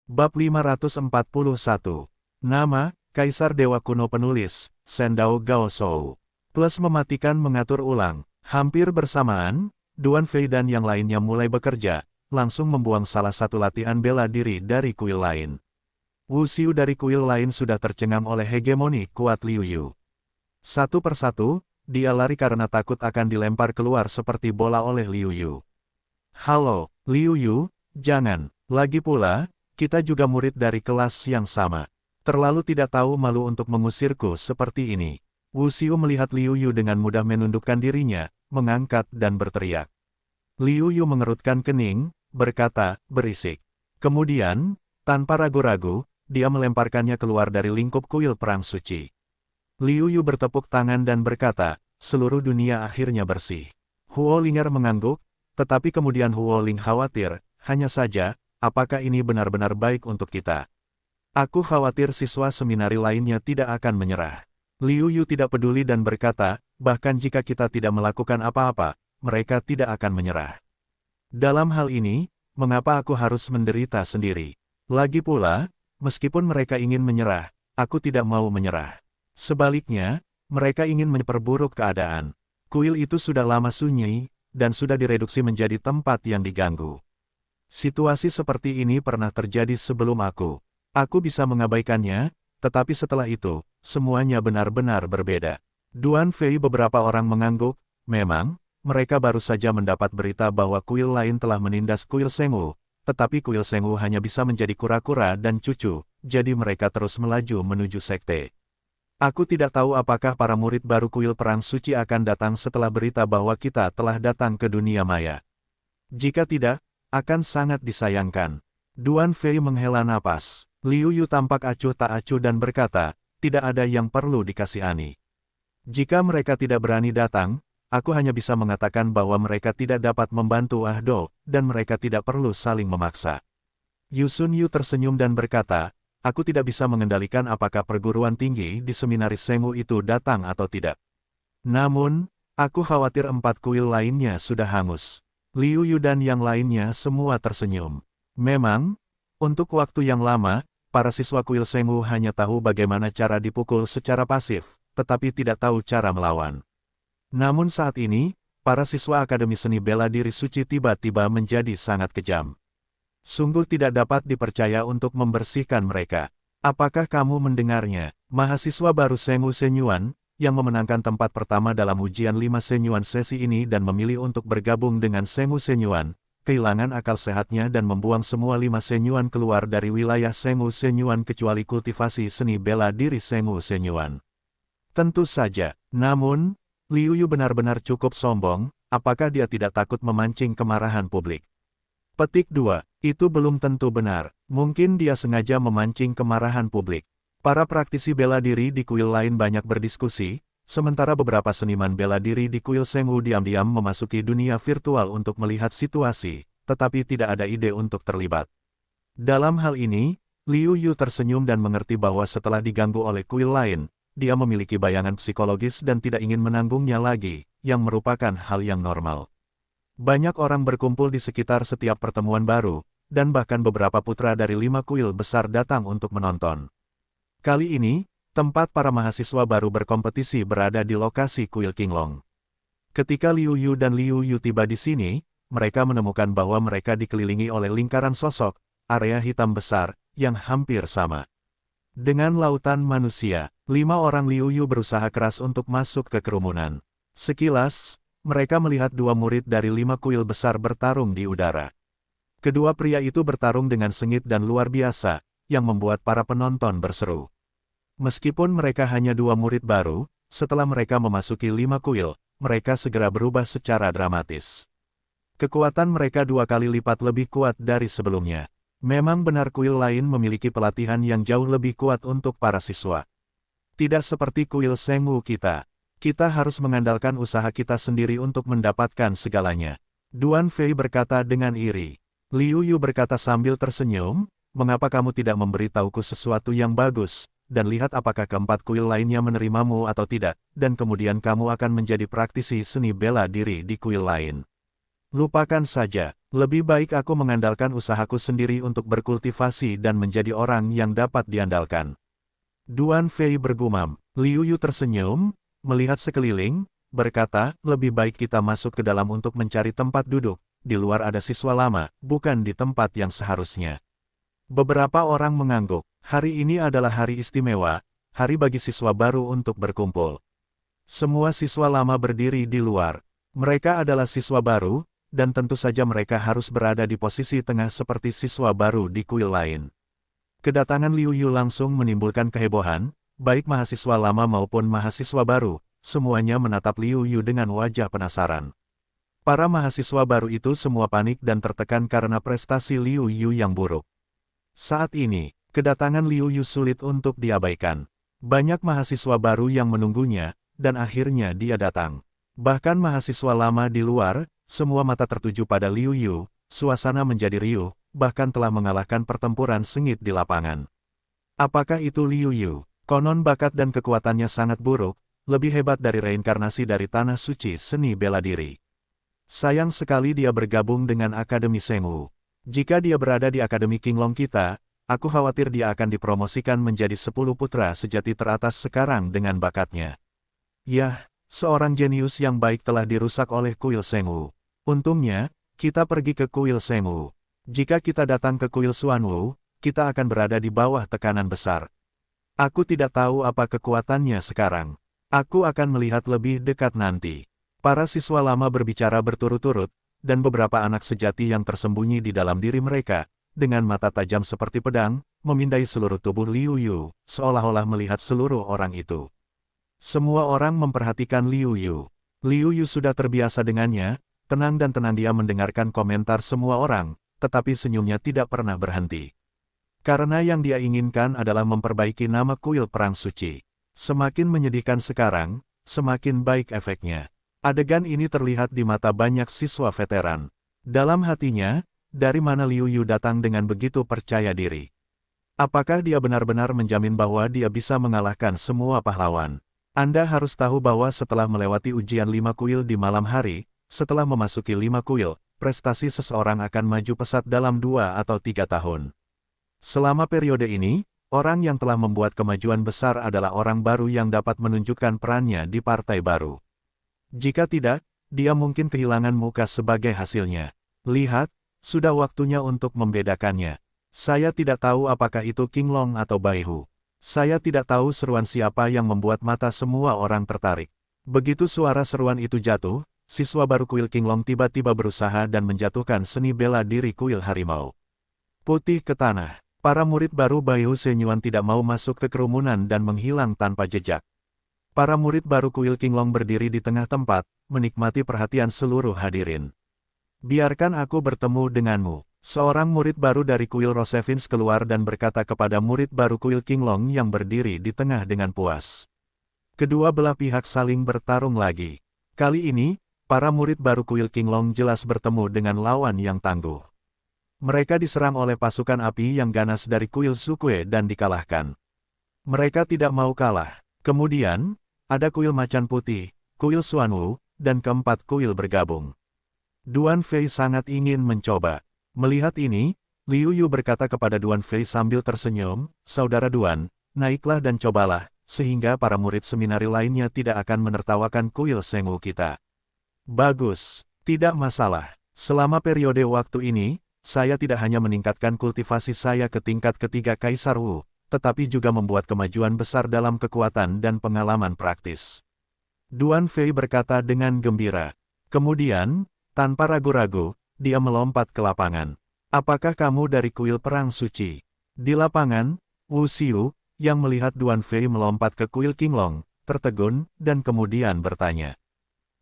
Bab 541. Nama, Kaisar Dewa Kuno. Penulis, Sendao Gaoshou. Plus mematikan mengatur ulang. Hampir bersamaan, Duan Fei dan yang lainnya mulai bekerja, langsung membuang salah satu latihan bela diri dari kuil lain. Wu Xiu dari kuil lain sudah tercengang oleh hegemoni kuat Liu Yu. Satu persatu, dia lari karena takut akan dilempar keluar seperti bola oleh Liu Yu. Halo, Liu Yu, jangan. Lagi pula, kita juga murid dari kelas yang sama. Terlalu tidak tahu malu untuk mengusirku seperti ini. Wu Xiu melihat Liu Yu dengan mudah menundukkan dirinya, mengangkat dan berteriak. Liu Yu mengerutkan kening, berkata, berisik. Kemudian, tanpa ragu-ragu, dia melemparkannya keluar dari lingkup kuil perang suci. Liu Yu bertepuk tangan dan berkata, seluruh dunia akhirnya bersih. Huo Linger mengangguk, tetapi kemudian Huo Ling khawatir, hanya saja, apakah ini benar-benar baik untuk kita? Aku khawatir siswa seminari lainnya tidak akan menyerah. Liu Yu tidak peduli dan berkata, bahkan jika kita tidak melakukan apa-apa, mereka tidak akan menyerah. Dalam hal ini, mengapa aku harus menderita sendiri? Lagi pula, meskipun mereka ingin menyerah, aku tidak mau menyerah. Sebaliknya, mereka ingin memperburuk keadaan. Kuil itu sudah lama sunyi, dan sudah direduksi menjadi tempat yang diganggu. Situasi seperti ini pernah terjadi sebelum aku. Aku bisa mengabaikannya, tetapi setelah itu, semuanya benar-benar berbeda. Duan Fei beberapa orang mengangguk, memang, mereka baru saja mendapat berita bahwa kuil lain telah menindas kuil Shengwu, tetapi kuil Shengwu hanya bisa menjadi kura-kura dan cucu, jadi mereka terus melaju menuju sekte. Aku tidak tahu apakah para murid baru kuil perang suci akan datang setelah berita bahwa kita telah datang ke dunia maya. Jika tidak, akan sangat disayangkan. Duan Fei menghela napas. Liu Yu tampak acuh tak acuh dan berkata, tidak ada yang perlu dikasihani. Jika mereka tidak berani datang, aku hanya bisa mengatakan bahwa mereka tidak dapat membantu Ahdo, dan mereka tidak perlu saling memaksa. Yu Sun Yu tersenyum dan berkata, aku tidak bisa mengendalikan apakah perguruan tinggi di seminaris Shengwu itu datang atau tidak. Namun, aku khawatir 4 kuil lainnya sudah hangus. Liu Yu dan yang lainnya semua tersenyum. Memang, untuk waktu yang lama, para siswa kuil Shengwu hanya tahu bagaimana cara dipukul secara pasif, tetapi tidak tahu cara melawan. Namun saat ini, para siswa Akademi Seni Bela Diri Suci tiba-tiba menjadi sangat kejam. Sungguh tidak dapat dipercaya untuk membersihkan mereka. Apakah kamu mendengarnya? Mahasiswa baru Shengwu Shenyuan, yang memenangkan tempat pertama dalam ujian 5 Shenyuan sesi ini dan memilih untuk bergabung dengan Shengwu Shenyuan, kehilangan akal sehatnya dan membuang semua 5 Shenyuan keluar dari wilayah Shengwu Shenyuan kecuali kultivasi seni bela diri Shengwu Shenyuan. Tentu saja, namun, Liu Yu benar-benar cukup sombong, apakah dia tidak takut memancing kemarahan publik? Petik 2, itu belum tentu benar, mungkin dia sengaja memancing kemarahan publik. Para praktisi bela diri di kuil lain banyak berdiskusi, sementara beberapa seniman bela diri di kuil Shengwu diam-diam memasuki dunia virtual untuk melihat situasi, tetapi tidak ada ide untuk terlibat. Dalam hal ini, Liu Yu tersenyum dan mengerti bahwa setelah diganggu oleh kuil lain, dia memiliki bayangan psikologis dan tidak ingin menanggungnya lagi, yang merupakan hal yang normal. Banyak orang berkumpul di sekitar setiap pertemuan baru, dan bahkan beberapa putra dari 5 kuil besar datang untuk menonton. Kali ini, tempat para mahasiswa baru berkompetisi berada di lokasi kuil Qinglong. Ketika Liu Yu dan Liu Yu tiba di sini, mereka menemukan bahwa mereka dikelilingi oleh lingkaran sosok, area hitam besar, yang hampir sama. Dengan lautan manusia, 5 orang Liu Yu berusaha keras untuk masuk ke kerumunan. Sekilas, mereka melihat 2 murid dari 5 kuil besar bertarung di udara. Kedua pria itu bertarung dengan sengit dan luar biasa, yang membuat para penonton berseru. Meskipun mereka hanya 2 murid baru, setelah mereka memasuki 5 kuil, mereka segera berubah secara dramatis. Kekuatan mereka 2 kali lipat lebih kuat dari sebelumnya. Memang benar kuil lain memiliki pelatihan yang jauh lebih kuat untuk para siswa. Tidak seperti kuil Shengwu kita. Kita harus mengandalkan usaha kita sendiri untuk mendapatkan segalanya. Duan Fei berkata dengan iri. Liu Yu berkata sambil tersenyum, mengapa kamu tidak memberitahuku sesuatu yang bagus, dan lihat apakah keempat kuil lainnya menerimamu atau tidak, dan kemudian kamu akan menjadi praktisi seni bela diri di kuil lain. Lupakan saja, Lebih baik aku mengandalkan usahaku sendiri untuk berkultivasi dan menjadi orang yang dapat diandalkan. Duan Fei bergumam. Liu Yu tersenyum, melihat sekeliling, berkata, lebih baik kita masuk ke dalam untuk mencari tempat duduk. Di luar ada siswa lama, bukan di tempat yang seharusnya. Beberapa orang mengangguk. Hari ini adalah hari istimewa, hari bagi siswa baru untuk berkumpul. Semua siswa lama berdiri di luar. Mereka adalah siswa baru, dan tentu saja mereka harus berada di posisi tengah seperti siswa baru di kuil lain. Kedatangan Liu Yu langsung menimbulkan kehebohan, baik mahasiswa lama maupun mahasiswa baru, semuanya menatap Liu Yu dengan wajah penasaran. Para mahasiswa baru itu semua panik dan tertekan karena prestasi Liu Yu yang buruk. Saat ini, kedatangan Liu Yu sulit untuk diabaikan. Banyak mahasiswa baru yang menunggunya, dan akhirnya dia datang. Bahkan mahasiswa lama di luar, semua mata tertuju pada Liu Yu, suasana menjadi riuh, bahkan telah mengalahkan pertempuran sengit di lapangan. Apakah itu Liu Yu? Konon bakat dan kekuatannya sangat buruk, lebih hebat dari reinkarnasi dari tanah suci seni bela diri. Sayang sekali dia bergabung dengan Akademi Sengwu. Jika dia berada di Akademi Qinglong kita, aku khawatir dia akan dipromosikan menjadi 10 putra sejati teratas sekarang dengan bakatnya. Yah, seorang jenius yang baik telah dirusak oleh kuil Sengwu. Untungnya, kita pergi ke kuil Sengwu. Jika kita datang ke kuil Xuanwu, kita akan berada di bawah tekanan besar. Aku tidak tahu apa kekuatannya sekarang. Aku akan melihat lebih dekat nanti. Para siswa lama berbicara berturut-turut, dan beberapa anak sejati yang tersembunyi di dalam diri mereka, dengan mata tajam seperti pedang, memindai seluruh tubuh Liu Yu, seolah-olah melihat seluruh orang itu. Semua orang memperhatikan Liu Yu. Liu Yu sudah terbiasa dengannya, tenang dan tenang dia mendengarkan komentar semua orang, tetapi senyumnya tidak pernah berhenti. Karena yang dia inginkan adalah memperbaiki nama kuil Perang Suci. Semakin menyedihkan sekarang, semakin baik efeknya. Adegan ini terlihat di mata banyak siswa veteran. Dalam hatinya, dari mana Liu Yu datang dengan begitu percaya diri? Apakah dia benar-benar menjamin bahwa dia bisa mengalahkan semua pahlawan? Anda harus tahu bahwa setelah melewati ujian 5 kuil di malam hari, setelah memasuki 5 kuil, prestasi seseorang akan maju pesat dalam 2 atau 3 tahun. Selama periode ini, orang yang telah membuat kemajuan besar adalah orang baru yang dapat menunjukkan perannya di partai baru. Jika tidak, dia mungkin kehilangan muka sebagai hasilnya. Lihat, sudah waktunya untuk membedakannya. Saya tidak tahu apakah itu Qinglong atau Baihu. Saya tidak tahu seruan siapa yang membuat mata semua orang tertarik. Begitu suara seruan itu jatuh, siswa baru kuil Qinglong tiba-tiba berusaha dan menjatuhkan seni bela diri kuil harimau. Putih ke tanah. Para murid baru Baihu Shenyuan tidak mau masuk ke kerumunan dan menghilang tanpa jejak. Para murid baru kuil Qinglong berdiri di tengah tempat, menikmati perhatian seluruh hadirin. Biarkan aku bertemu denganmu. Seorang murid baru dari kuil Rosevins keluar dan berkata kepada murid baru kuil Qinglong yang berdiri di tengah dengan puas. Kedua belah pihak saling bertarung lagi. Kali ini, para murid baru kuil Qinglong jelas bertemu dengan lawan yang tangguh. Mereka diserang oleh pasukan api yang ganas dari kuil Sukue dan dikalahkan. Mereka tidak mau kalah. Kemudian, ada kuil Macan Putih, kuil Xuanwu, dan keempat kuil bergabung. Duan Fei sangat ingin mencoba. Melihat ini, Liu Yu berkata kepada Duan Fei sambil tersenyum, "Saudara Duan, naiklah dan cobalah, sehingga para murid seminari lainnya tidak akan menertawakan kuil Sengwu kita." Bagus, tidak masalah. Selama periode waktu ini, saya tidak hanya meningkatkan kultivasi saya ke tingkat ketiga Kaisar Wu, tetapi juga membuat kemajuan besar dalam kekuatan dan pengalaman praktis. Duan Fei berkata dengan gembira. Kemudian, tanpa ragu-ragu, dia melompat ke lapangan. "Apakah kamu dari kuil Perang Suci?" Di lapangan, Wu Xiu, yang melihat Duan Fei melompat ke kuil Qinglong, tertegun, dan kemudian bertanya.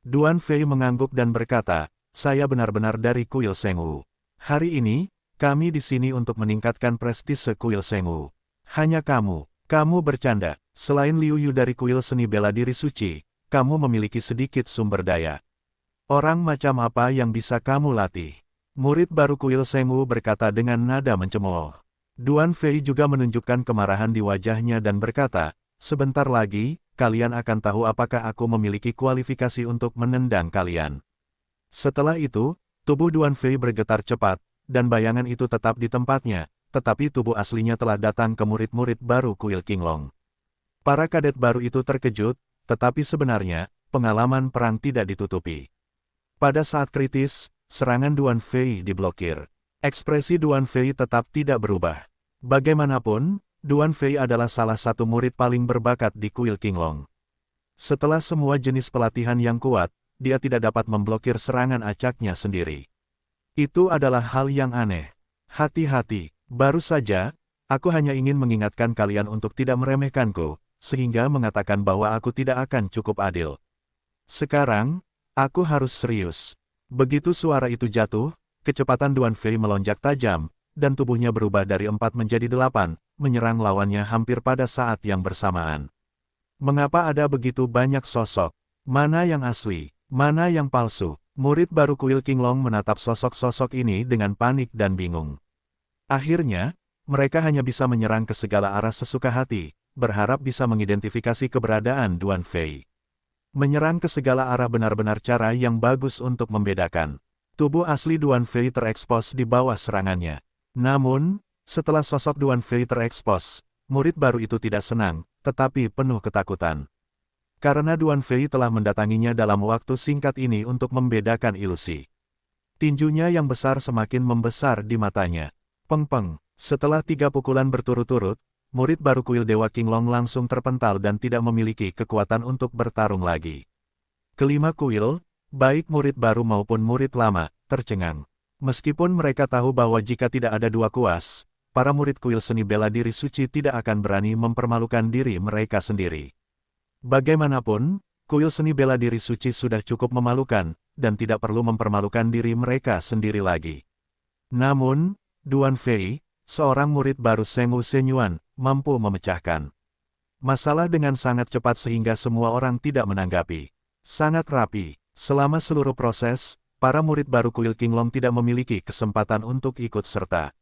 Duan Fei mengangguk dan berkata, "Saya benar-benar dari kuil Sengwu. Hari ini, kami di sini untuk meningkatkan prestise kuil Sengwu." "Hanya kamu bercanda. Selain Liu Yu dari kuil seni bela diri suci, kamu memiliki sedikit sumber daya. Orang macam apa yang bisa kamu latih?" Murid baru kuil Sengwu berkata dengan nada mencemooh. Duan Fei juga menunjukkan kemarahan di wajahnya dan berkata, "Sebentar lagi, kalian akan tahu apakah aku memiliki kualifikasi untuk menendang kalian." Setelah itu, Tubuh Duan Fei bergetar cepat, dan bayangan itu tetap di tempatnya, tetapi tubuh aslinya telah datang ke murid-murid baru kuil Qinglong. Para kadet baru itu terkejut, tetapi sebenarnya, pengalaman perang tidak ditutupi. Pada saat kritis, serangan Duan Fei diblokir. Ekspresi Duan Fei tetap tidak berubah. Bagaimanapun, Duan Fei adalah salah satu murid paling berbakat di kuil Qinglong. Setelah semua jenis pelatihan yang kuat, dia tidak dapat memblokir serangan acaknya sendiri. Itu adalah hal yang aneh. Hati-hati, baru saja, aku hanya ingin mengingatkan kalian untuk tidak meremehkanku, sehingga mengatakan bahwa aku tidak akan cukup adil. Sekarang, aku harus serius. Begitu suara itu jatuh, kecepatan Duan Fei melonjak tajam, dan tubuhnya berubah dari 4 menjadi 8, menyerang lawannya hampir pada saat yang bersamaan. Mengapa ada begitu banyak sosok? Mana yang asli? Mana yang palsu? Murid baru kuil Qinglong menatap sosok-sosok ini dengan panik dan bingung. Akhirnya, mereka hanya bisa menyerang ke segala arah sesuka hati, berharap bisa mengidentifikasi keberadaan Duan Fei. Menyerang ke segala arah benar-benar cara yang bagus untuk membedakan. Tubuh asli Duan Fei terekspos di bawah serangannya. Namun, setelah sosok Duan Fei terekspos, murid baru itu tidak senang, tetapi penuh ketakutan. Karena Duan Fei telah mendatanginya dalam waktu singkat ini untuk membedakan ilusi. Tinjunya yang besar semakin membesar di matanya. Peng-peng, setelah 3 pukulan berturut-turut, murid baru kuil Dewa Qinglong langsung terpental dan tidak memiliki kekuatan untuk bertarung lagi. Kelima kuil, baik murid baru maupun murid lama, tercengang. Meskipun mereka tahu bahwa jika tidak ada 2 kuas, para murid kuil seni bela diri suci tidak akan berani mempermalukan diri mereka sendiri. Bagaimanapun, kuil seni bela diri suci sudah cukup memalukan, dan tidak perlu mempermalukan diri mereka sendiri lagi. Namun, Duan Fei, seorang murid baru Seng Wu Shenyuan, mampu memecahkan masalah dengan sangat cepat sehingga semua orang tidak menanggapi. Sangat rapi, selama seluruh proses, para murid baru kuil Qinglong tidak memiliki kesempatan untuk ikut serta.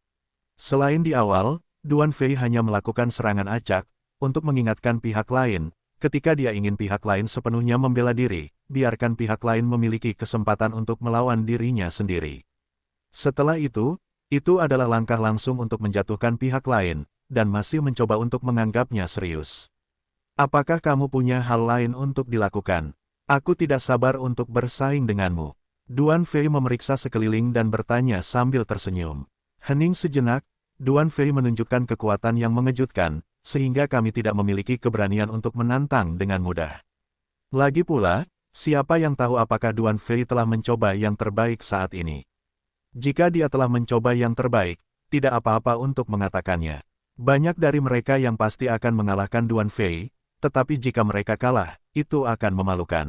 Selain di awal, Duan Fei hanya melakukan serangan acak, untuk mengingatkan pihak lain, ketika dia ingin pihak lain sepenuhnya membela diri, biarkan pihak lain memiliki kesempatan untuk melawan dirinya sendiri. Setelah itu adalah langkah langsung untuk menjatuhkan pihak lain, dan masih mencoba untuk menganggapnya serius. Apakah kamu punya hal lain untuk dilakukan? Aku tidak sabar untuk bersaing denganmu. Duan Fei memeriksa sekeliling dan bertanya sambil tersenyum. Hening sejenak, Duan Fei menunjukkan kekuatan yang mengejutkan, sehingga kami tidak memiliki keberanian untuk menantang dengan mudah. Lagi pula, siapa yang tahu apakah Duan Fei telah mencoba yang terbaik saat ini? Jika dia telah mencoba yang terbaik, tidak apa-apa untuk mengatakannya. Banyak dari mereka yang pasti akan mengalahkan Duan Fei, tetapi jika mereka kalah, itu akan memalukan.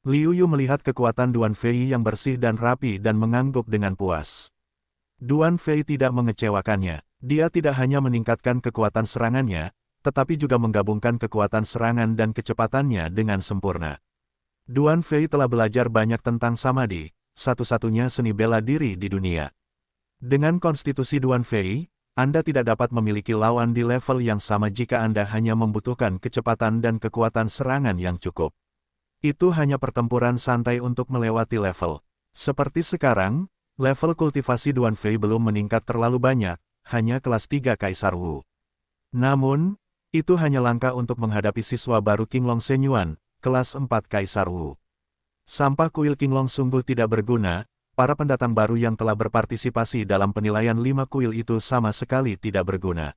Liu Yu melihat kekuatan Duan Fei yang bersih dan rapi dan mengangguk dengan puas. Duan Fei tidak mengecewakannya. Dia tidak hanya meningkatkan kekuatan serangannya, tetapi juga menggabungkan kekuatan serangan dan kecepatannya dengan sempurna. Duan Fei telah belajar banyak tentang samadhi, satu-satunya seni bela diri di dunia. Dengan konstitusi Duan Fei, Anda tidak dapat memiliki lawan di level yang sama jika Anda hanya membutuhkan kecepatan dan kekuatan serangan yang cukup. Itu hanya pertempuran santai untuk melewati level. Seperti sekarang, level kultivasi Duan Fei belum meningkat terlalu banyak, hanya kelas 3 Kaisar Wu. Namun, itu hanya langkah untuk menghadapi siswa baru Qinglong Shenyuan, kelas 4 Kaisar Wu. Sampah kuil Qinglong sungguh tidak berguna, para pendatang baru yang telah berpartisipasi dalam penilaian 5 kuil itu sama sekali tidak berguna.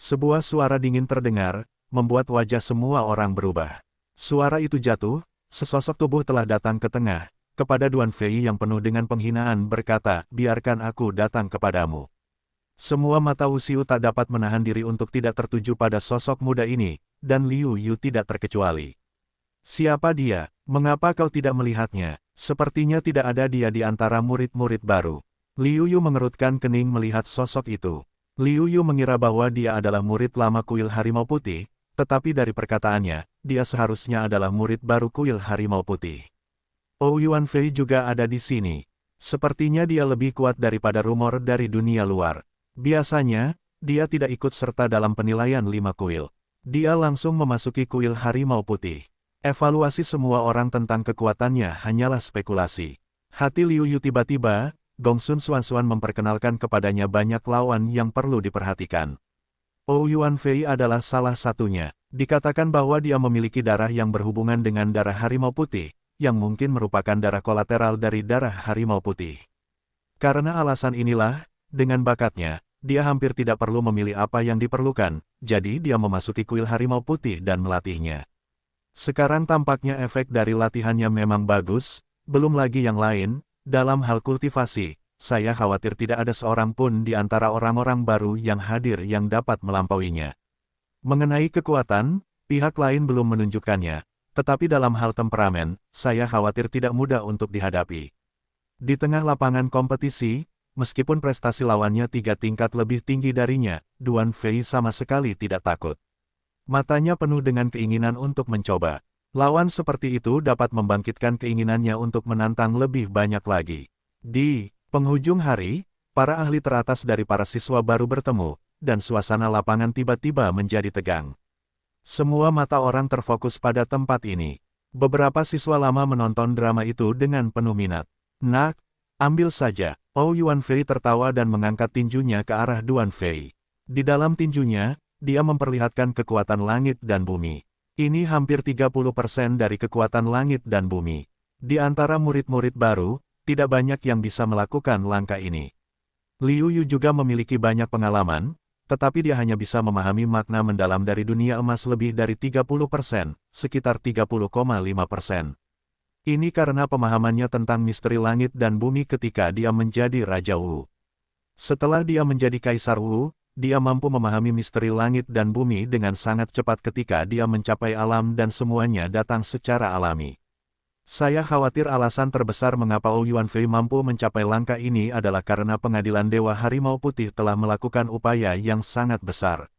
Sebuah suara dingin terdengar, membuat wajah semua orang berubah. Suara itu jatuh, sesosok tubuh telah datang ke tengah, kepada Duan Fei yang penuh dengan penghinaan berkata, biarkan aku datang kepadamu. Semua mata Wu Xiu tak dapat menahan diri untuk tidak tertuju pada sosok muda ini, dan Liu Yu tidak terkecuali. Siapa dia? Mengapa kau tidak melihatnya? Sepertinya tidak ada dia di antara murid-murid baru. Liu Yu mengerutkan kening melihat sosok itu. Liu Yu mengira bahwa dia adalah murid lama kuil Harimau Putih, tetapi dari perkataannya, dia seharusnya adalah murid baru kuil Harimau Putih. Oh Yuan Fei juga ada di sini. Sepertinya dia lebih kuat daripada rumor dari dunia luar. Biasanya, dia tidak ikut serta dalam penilaian 5 kuil. Dia langsung memasuki kuil Harimau Putih. Evaluasi semua orang tentang kekuatannya hanyalah spekulasi. Hati Liu Yu tiba-tiba, Gongsun Xuanxuan memperkenalkan kepadanya banyak lawan yang perlu diperhatikan. Ou Yuanfei adalah salah satunya. Dikatakan bahwa dia memiliki darah yang berhubungan dengan darah harimau putih, yang mungkin merupakan darah kolateral dari darah harimau putih. Karena alasan inilah, dengan bakatnya, dia hampir tidak perlu memilih apa yang diperlukan, jadi dia memasuki kuil harimau putih dan melatihnya. Sekarang tampaknya efek dari latihannya memang bagus, belum lagi yang lain, dalam hal kultivasi, saya khawatir tidak ada seorang pun di antara orang-orang baru yang hadir yang dapat melampauinya. Mengenai kekuatan, pihak lain belum menunjukkannya, tetapi dalam hal temperamen, saya khawatir tidak mudah untuk dihadapi. Di tengah lapangan kompetisi, meskipun prestasi lawannya 3 tingkat lebih tinggi darinya, Duan Fei sama sekali tidak takut. Matanya penuh dengan keinginan untuk mencoba. Lawan seperti itu dapat membangkitkan keinginannya untuk menantang lebih banyak lagi. Di penghujung hari, para ahli teratas dari para siswa baru bertemu, dan suasana lapangan tiba-tiba menjadi tegang. Semua mata orang terfokus pada tempat ini. Beberapa siswa lama menonton drama itu dengan penuh minat. Nak, ambil saja. Ou Yuanfei tertawa dan mengangkat tinjunya ke arah Duan Fei. Di dalam tinjunya, dia memperlihatkan kekuatan langit dan bumi. Ini hampir 30% dari kekuatan langit dan bumi. Di antara murid-murid baru, tidak banyak yang bisa melakukan langkah ini. Liu Yu juga memiliki banyak pengalaman, tetapi dia hanya bisa memahami makna mendalam dari dunia emas lebih dari 30%, sekitar 30,5%. Ini karena pemahamannya tentang misteri langit dan bumi ketika dia menjadi Raja Wu. Setelah dia menjadi Kaisar Wu, dia mampu memahami misteri langit dan bumi dengan sangat cepat ketika dia mencapai alam dan semuanya datang secara alami. Saya khawatir alasan terbesar mengapa Ou Yuanfei mampu mencapai langkah ini adalah karena pengadilan Dewa Harimau Putih telah melakukan upaya yang sangat besar.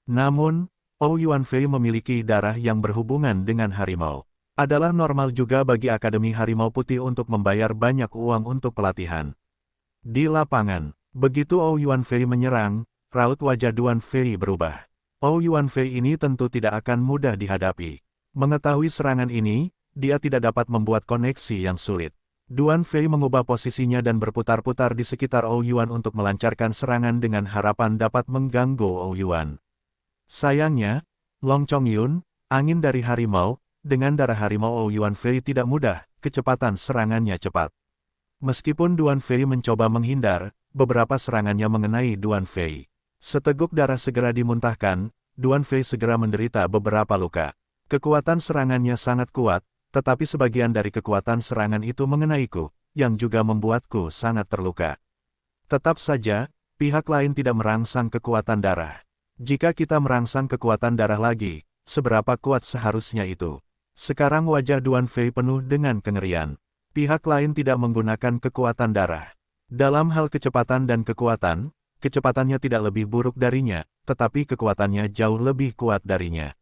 Namun, Ou Yuanfei memiliki darah yang berhubungan dengan harimau. Adalah normal juga bagi Akademi Harimau Putih untuk membayar banyak uang untuk pelatihan. Di lapangan, begitu Ou Yuanfei menyerang, raut wajah Duan Fei berubah. Ou Yuanfei ini tentu tidak akan mudah dihadapi. Mengetahui serangan ini, dia tidak dapat membuat koneksi yang sulit. Duan Fei mengubah posisinya dan berputar-putar di sekitar Ou Yuan untuk melancarkan serangan dengan harapan dapat mengganggu Ou Yuan. Sayangnya, Long Chong Yun, angin dari harimau, dengan darah harimau Ou Yuanfei tidak mudah, kecepatan serangannya cepat. Meskipun Duan Fei mencoba menghindar, beberapa serangannya mengenai Duan Fei. Seteguk darah segera dimuntahkan, Duan Fei segera menderita beberapa luka. Kekuatan serangannya sangat kuat, tetapi sebagian dari kekuatan serangan itu mengenaiku, yang juga membuatku sangat terluka. Tetap saja, pihak lain tidak merangsang kekuatan darah. Jika kita merangsang kekuatan darah lagi, seberapa kuat seharusnya itu? Sekarang wajah Duan Fei penuh dengan kengerian. Pihak lain tidak menggunakan kekuatan darah. Dalam hal kecepatan dan kekuatan, kecepatannya tidak lebih buruk darinya, tetapi kekuatannya jauh lebih kuat darinya.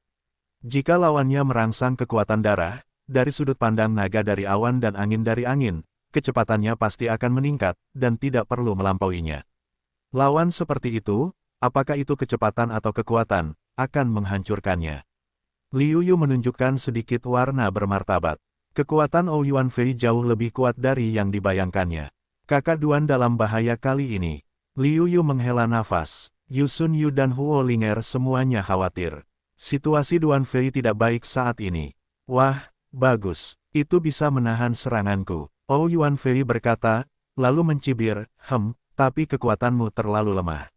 Jika lawannya merangsang kekuatan darah, dari sudut pandang naga dari awan dan angin dari angin, kecepatannya pasti akan meningkat, dan tidak perlu melampauinya. Lawan seperti itu, apakah itu kecepatan atau kekuatan, akan menghancurkannya. Liu Yu menunjukkan sedikit warna bermartabat. Kekuatan Ou Yuanfei jauh lebih kuat dari yang dibayangkannya. Kakak Duan dalam bahaya kali ini. Liu Yu menghela nafas. Yu Sun Yu dan Huo Linger semuanya khawatir. Situasi Duan Fei tidak baik saat ini. Wah, bagus. Itu bisa menahan seranganku. Ou Yuanfei berkata, lalu mencibir, tapi kekuatanmu terlalu lemah.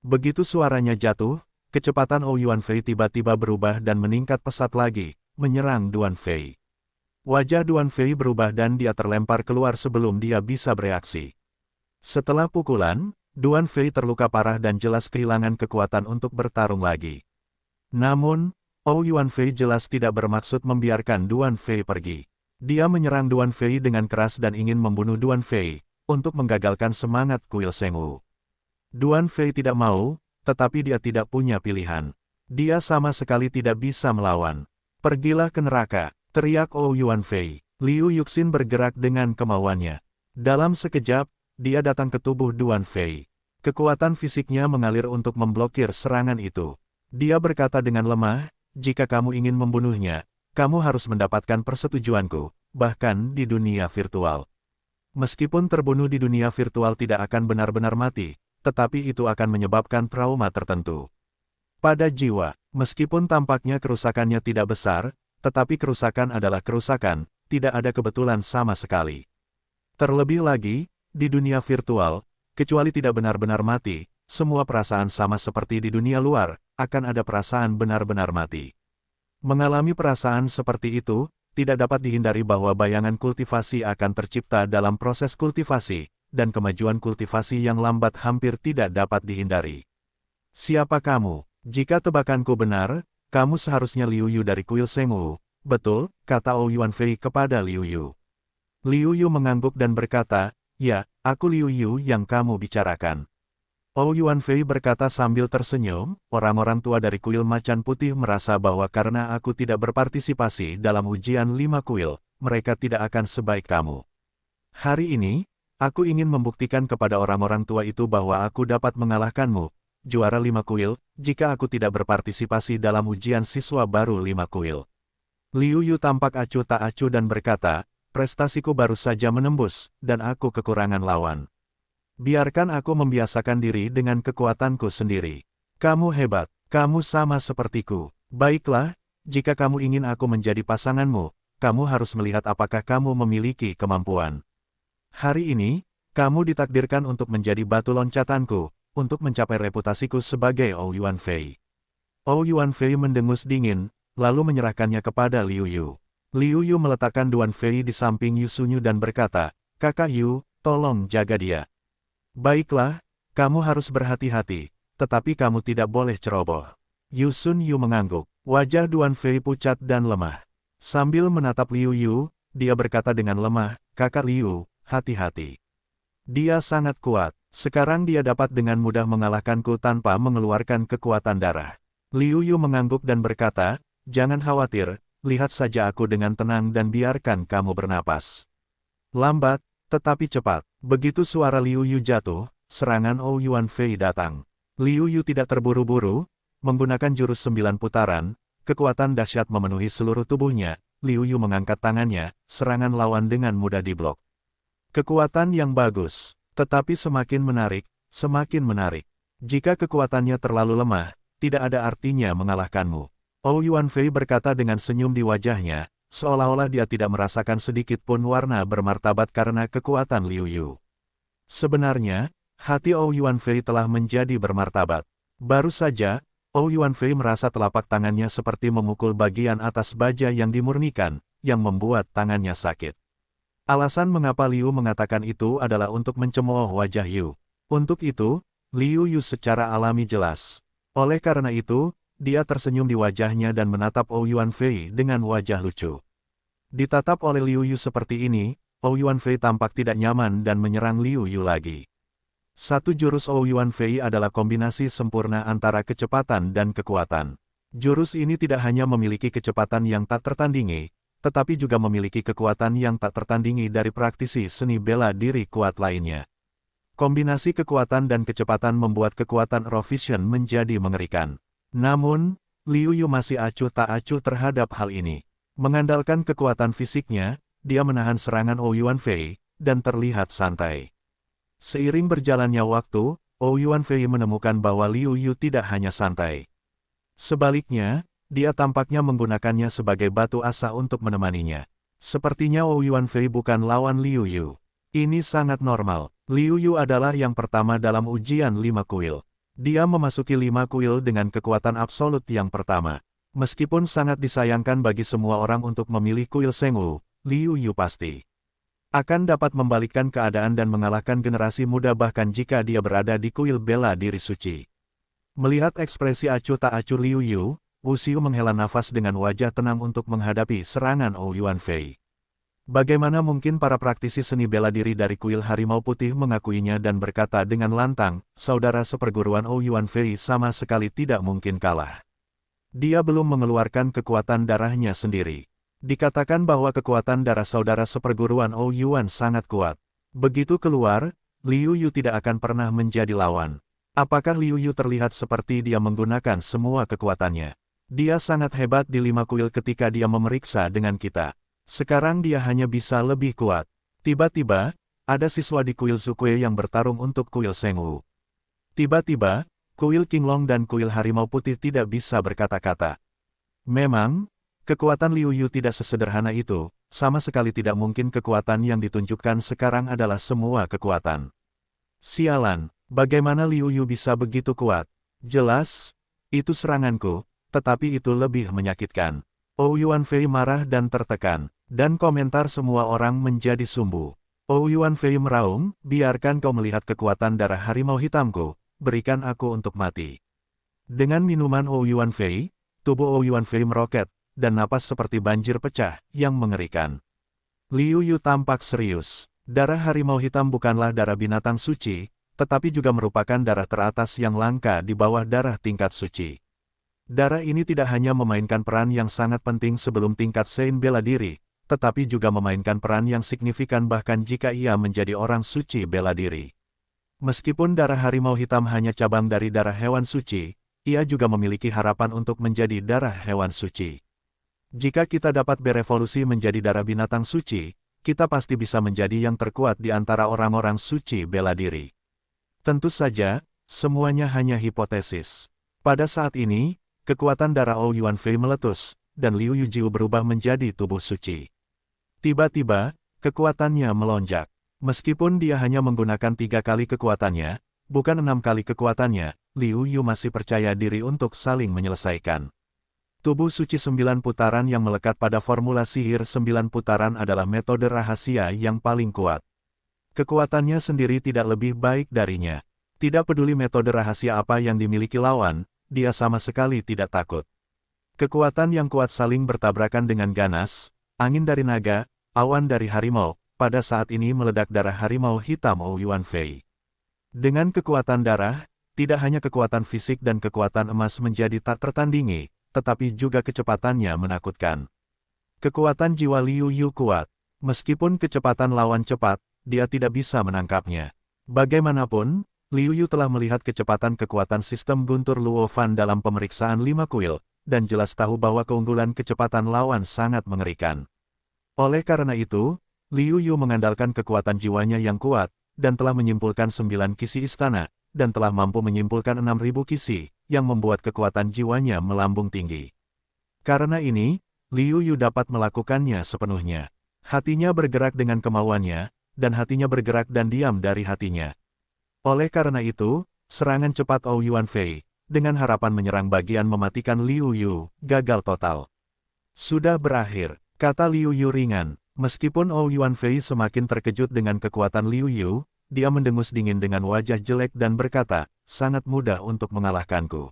Begitu suaranya jatuh, kecepatan Ou Yuanfei tiba-tiba berubah dan meningkat pesat lagi, menyerang Duan Fei. Wajah Duan Fei berubah dan dia terlempar keluar sebelum dia bisa bereaksi. Setelah pukulan, Duan Fei terluka parah dan jelas kehilangan kekuatan untuk bertarung lagi. Namun, Ou Yuanfei jelas tidak bermaksud membiarkan Duan Fei pergi. Dia menyerang Duan Fei dengan keras dan ingin membunuh Duan Fei, untuk menggagalkan semangat kuil Shengwu. Duan Fei tidak mau, tetapi dia tidak punya pilihan. Dia sama sekali tidak bisa melawan. Pergilah ke neraka, teriak Ou Yuanfei. Liu Yuxin bergerak dengan kemauannya. Dalam sekejap, dia datang ke tubuh Duan Fei. Kekuatan fisiknya mengalir untuk memblokir serangan itu. Dia berkata dengan lemah, jika kamu ingin membunuhnya, kamu harus mendapatkan persetujuanku, bahkan di dunia virtual. Meskipun terbunuh di dunia virtual tidak akan benar-benar mati, tetapi itu akan menyebabkan trauma tertentu. Pada jiwa, meskipun tampaknya kerusakannya tidak besar, tetapi kerusakan adalah kerusakan, tidak ada kebetulan sama sekali. Terlebih lagi, di dunia virtual, kecuali tidak benar-benar mati, semua perasaan sama seperti di dunia luar, akan ada perasaan benar-benar mati. Mengalami perasaan seperti itu, tidak dapat dihindari bahwa bayangan kultivasi akan tercipta dalam proses kultivasi, dan kemajuan kultivasi yang lambat hampir tidak dapat dihindari. Siapa kamu? Jika tebakanku benar, kamu seharusnya Liu Yu dari kuil Shengwu. Betul, kata Ou Yuanfei kepada Liu Yu. Liu Yu mengangguk dan berkata, ya, aku Liu Yu yang kamu bicarakan. Ou Yuanfei berkata sambil tersenyum, orang-orang tua dari kuil Macan Putih merasa bahwa karena aku tidak berpartisipasi dalam ujian 5 kuil, mereka tidak akan sebaik kamu. Hari ini, aku ingin membuktikan kepada orang-orang tua itu bahwa aku dapat mengalahkanmu, juara 5 kuil, jika aku tidak berpartisipasi dalam ujian siswa baru 5 kuil. Liu Yu tampak acuh tak acuh dan berkata, prestasiku baru saja menembus, dan aku kekurangan lawan. Biarkan aku membiasakan diri dengan kekuatanku sendiri. Kamu hebat, kamu sama sepertiku. Baiklah, jika kamu ingin aku menjadi pasanganmu, kamu harus melihat apakah kamu memiliki kemampuan. Hari ini, kamu ditakdirkan untuk menjadi batu loncatanku, untuk mencapai reputasiku sebagai Ou Yuanfei. Ou Yuanfei mendengus dingin, lalu menyerahkannya kepada Liu Yu. Liu Yu meletakkan Duan Fei di samping Yu Sunyu dan berkata, Kakak Yu, tolong jaga dia. Baiklah, kamu harus berhati-hati, tetapi kamu tidak boleh ceroboh. Yu Sun Yu mengangguk, wajah Duan Fei pucat dan lemah. Sambil menatap Liu Yu, dia berkata dengan lemah, Kakak Liu, hati-hati. Dia sangat kuat, sekarang dia dapat dengan mudah mengalahkanku tanpa mengeluarkan kekuatan darah. Liu Yu mengangguk dan berkata, jangan khawatir, lihat saja aku dengan tenang dan biarkan kamu bernapas. Lambat, tetapi cepat. Begitu suara Liu Yu jatuh, serangan Ou Yuanfei datang. Liu Yu tidak terburu-buru, menggunakan jurus 9 putaran, kekuatan dahsyat memenuhi seluruh tubuhnya. Liu Yu mengangkat tangannya, serangan lawan dengan mudah diblok. Kekuatan yang bagus, tetapi semakin menarik, semakin menarik. Jika kekuatannya terlalu lemah, tidak ada artinya mengalahkanmu. Ou Yuanfei berkata dengan senyum di wajahnya, seolah-olah dia tidak merasakan sedikit pun warna bermartabat karena kekuatan Liu Yu. Sebenarnya, hati Ou Yuanfei telah menjadi bermartabat. Baru saja, Ou Yuanfei merasa telapak tangannya seperti memukul bagian atas baja yang dimurnikan, yang membuat tangannya sakit. Alasan mengapa Liu mengatakan itu adalah untuk mencemooh wajah Yu. Untuk itu, Liu Yu secara alami jelas. Oleh karena itu, dia tersenyum di wajahnya dan menatap Ou Yuanfei dengan wajah lucu. Ditatap oleh Liu Yu seperti ini, Ou Yuanfei tampak tidak nyaman dan menyerang Liu Yu lagi. Satu jurus Ou Yuanfei adalah kombinasi sempurna antara kecepatan dan kekuatan. Jurus ini tidak hanya memiliki kecepatan yang tak tertandingi, tetapi juga memiliki kekuatan yang tak tertandingi dari praktisi seni bela diri kuat lainnya. Kombinasi kekuatan dan kecepatan membuat kekuatan Raw Vision menjadi mengerikan. Namun, Liu Yu masih acuh tak acuh terhadap hal ini. Mengandalkan kekuatan fisiknya, dia menahan serangan Ou Yuanfei, dan terlihat santai. Seiring berjalannya waktu, Ou Yuanfei menemukan bahwa Liu Yu tidak hanya santai. Sebaliknya, dia tampaknya menggunakannya sebagai batu asa untuk menemaninya. Sepertinya Ou Yuanfei bukan lawan Liu Yu. Ini sangat normal. Liu Yu adalah yang pertama dalam ujian 5 kuil. Dia memasuki 5 kuil dengan kekuatan absolut yang pertama. Meskipun sangat disayangkan bagi semua orang untuk memilih kuil Shengwu, Liu Yu pasti akan dapat membalikkan keadaan dan mengalahkan generasi muda bahkan jika dia berada di kuil bela diri suci. Melihat ekspresi acuh tak acuh Liu Yu, Wu Xiu menghela nafas dengan wajah tenang untuk menghadapi serangan Ou Yuanfei. Bagaimana mungkin para praktisi seni bela diri dari kuil Harimau Putih mengakuinya dan berkata dengan lantang, saudara seperguruan Ou Yuanfei sama sekali tidak mungkin kalah. Dia belum mengeluarkan kekuatan darahnya sendiri. Dikatakan bahwa kekuatan darah saudara seperguruan Ou Yuan sangat kuat. Begitu keluar, Liu Yu tidak akan pernah menjadi lawan. Apakah Liu Yu terlihat seperti dia menggunakan semua kekuatannya? Dia sangat hebat di 5 kuil ketika dia memeriksa dengan kita. Sekarang dia hanya bisa lebih kuat. Tiba-tiba, ada siswa di kuil Zukue yang bertarung untuk kuil Sengwu. Tiba-tiba, kuil Qinglong dan kuil Harimau Putih tidak bisa berkata-kata. Memang, kekuatan Liu Yu tidak sesederhana itu, sama sekali tidak mungkin kekuatan yang ditunjukkan sekarang adalah semua kekuatan. Sialan, bagaimana Liu Yu bisa begitu kuat? Jelas, itu seranganku, tetapi itu lebih menyakitkan. Ou Yuanfei marah dan tertekan, dan komentar semua orang menjadi sumbu. Ou Yuanfei meraung, biarkan kau melihat kekuatan darah harimau hitamku, berikan aku untuk mati. Dengan minuman Ou Yuanfei, tubuh Ou Yuanfei meroket, dan napas seperti banjir pecah, yang mengerikan. Liu Yu tampak serius. Darah harimau hitam bukanlah darah binatang suci, tetapi juga merupakan darah teratas yang langka di bawah darah tingkat suci. Darah ini tidak hanya memainkan peran yang sangat penting sebelum tingkat Sein bela diri, tetapi juga memainkan peran yang signifikan bahkan jika ia menjadi orang suci bela diri. Meskipun darah harimau hitam hanya cabang dari darah hewan suci, ia juga memiliki harapan untuk menjadi darah hewan suci. Jika kita dapat berevolusi menjadi darah binatang suci, kita pasti bisa menjadi yang terkuat di antara orang-orang suci bela diri. Tentu saja, semuanya hanya hipotesis. Pada saat ini, kekuatan darah Ou Yuanfei meletus, dan Liu Yujiu berubah menjadi tubuh suci. Tiba-tiba, kekuatannya melonjak. Meskipun dia hanya menggunakan 3 kali kekuatannya, bukan 6 kali kekuatannya, Liu Yu masih percaya diri untuk saling menyelesaikan. Tubuh suci 9 putaran yang melekat pada formula sihir 9 putaran adalah metode rahasia yang paling kuat. Kekuatannya sendiri tidak lebih baik darinya. Tidak peduli metode rahasia apa yang dimiliki lawan, dia sama sekali tidak takut. Kekuatan yang kuat saling bertabrakan dengan ganas, angin dari naga, awan dari harimau, pada saat ini meledak darah harimau hitam Ou Yuanfei. Dengan kekuatan darah, tidak hanya kekuatan fisik dan kekuatan emas menjadi tak tertandingi, tetapi juga kecepatannya menakutkan. Kekuatan jiwa Liu Yu kuat. Meskipun kecepatan lawan cepat, dia tidak bisa menangkapnya. Bagaimanapun, Liu Yu telah melihat kecepatan kekuatan sistem guntur Luo Fan dalam pemeriksaan 5 kuil, dan jelas tahu bahwa keunggulan kecepatan lawan sangat mengerikan. Oleh karena itu, Liu Yu mengandalkan kekuatan jiwanya yang kuat, dan telah menyimpulkan 9 kisi istana, dan telah mampu menyimpulkan 6.000 kisi, yang membuat kekuatan jiwanya melambung tinggi. Karena ini, Liu Yu dapat melakukannya sepenuhnya. Hatinya bergerak dengan kemauannya, dan hatinya bergerak dan diam dari hatinya. Oleh karena itu, serangan cepat Ou Yuanfei, dengan harapan menyerang bagian mematikan Liu Yu, gagal total. Sudah berakhir, kata Liu Yu ringan. Meskipun Ou Yuanfei semakin terkejut dengan kekuatan Liu Yu, dia mendengus dingin dengan wajah jelek dan berkata, sangat mudah untuk mengalahkanku.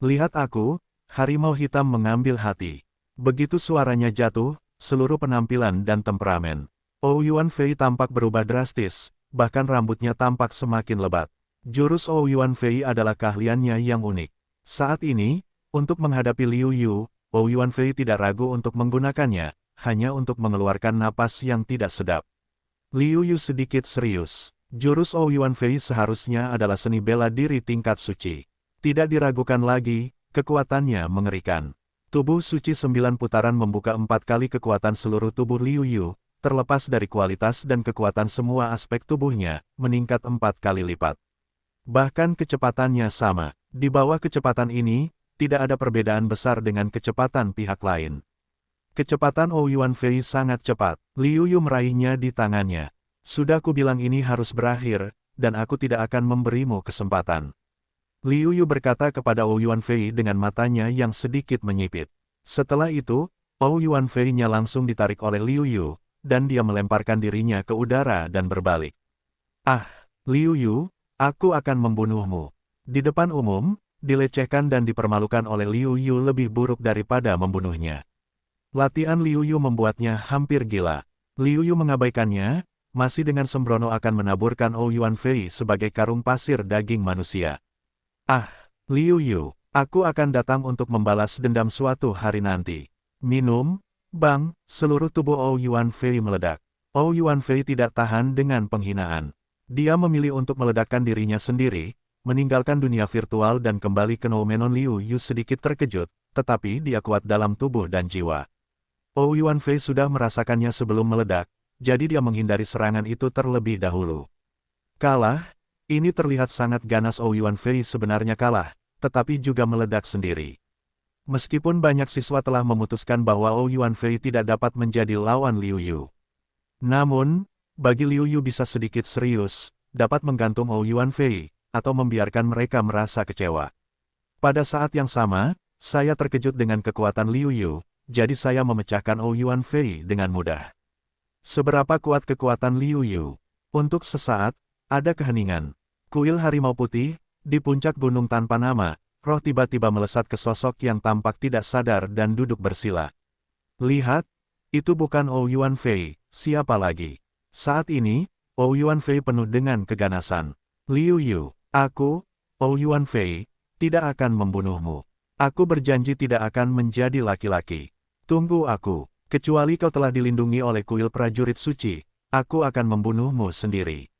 Lihat aku, harimau hitam mengambil hati. Begitu suaranya jatuh, seluruh penampilan dan temperamen Ou Yuanfei tampak berubah drastis, bahkan rambutnya tampak semakin lebat. Jurus Ou Yuanfei adalah keahliannya yang unik. Saat ini, untuk menghadapi Liu Yu, Ou Yuanfei tidak ragu untuk menggunakannya, hanya untuk mengeluarkan napas yang tidak sedap. Liu Yu sedikit serius. Jurus Ou Yuanfei seharusnya adalah seni bela diri tingkat suci. Tidak diragukan lagi, kekuatannya mengerikan. Tubuh suci 9 putaran membuka 4 kali kekuatan seluruh tubuh Liu Yu, terlepas dari kualitas dan kekuatan semua aspek tubuhnya, meningkat 4 kali lipat. Bahkan kecepatannya sama. Di bawah kecepatan ini, tidak ada perbedaan besar dengan kecepatan pihak lain. Kecepatan Ou Yuanfei sangat cepat. Liu Yu meraihnya di tangannya. Sudah kubilang ini harus berakhir, dan aku tidak akan memberimu kesempatan. Liu Yu berkata kepada Ou Yuanfei dengan matanya yang sedikit menyipit. Setelah itu, Ou Yuanfei-nya langsung ditarik oleh Liu Yu, dan dia melemparkan dirinya ke udara dan berbalik. Ah, Liu Yu, aku akan membunuhmu. Di depan umum, dilecehkan dan dipermalukan oleh Liu Yu lebih buruk daripada membunuhnya. Latihan Liu Yu membuatnya hampir gila. Liu Yu mengabaikannya, masih dengan sembrono akan menaburkan Ou Yuanfei sebagai karung pasir daging manusia. Ah, Liu Yu, aku akan datang untuk membalas dendam suatu hari nanti. Minum, bang, seluruh tubuh Ou Yuanfei meledak. Ou Yuanfei tidak tahan dengan penghinaan. Dia memilih untuk meledakkan dirinya sendiri, meninggalkan dunia virtual dan kembali ke Noumenon. Liu Yu sedikit terkejut, tetapi dia kuat dalam tubuh dan jiwa. Ou Yuanfei sudah merasakannya sebelum meledak, jadi dia menghindari serangan itu terlebih dahulu. Kalah, ini terlihat sangat ganas. Yuan Fei sebenarnya kalah, tetapi juga meledak sendiri. Meskipun banyak siswa telah memutuskan bahwa Yuan Fei tidak dapat menjadi lawan Liu Yu. Namun, bagi Liu Yu bisa sedikit serius, dapat menggantung Yuan Fei, atau membiarkan mereka merasa kecewa. Pada saat yang sama, saya terkejut dengan kekuatan Liu Yu, jadi saya memecahkan Yuan Fei dengan mudah. Seberapa kuat kekuatan Liu Yu? Untuk sesaat, ada keheningan. Kuil harimau putih, di puncak gunung tanpa nama, roh tiba-tiba melesat ke sosok yang tampak tidak sadar dan duduk bersila. Lihat, itu bukan Yuan Fei, siapa lagi? Saat ini, Yuan Fei penuh dengan keganasan. Liu Yu, aku, Yuan Fei, tidak akan membunuhmu. Aku berjanji tidak akan menjadi laki-laki. Tunggu aku, kecuali kau telah dilindungi oleh kuil prajurit suci, aku akan membunuhmu sendiri.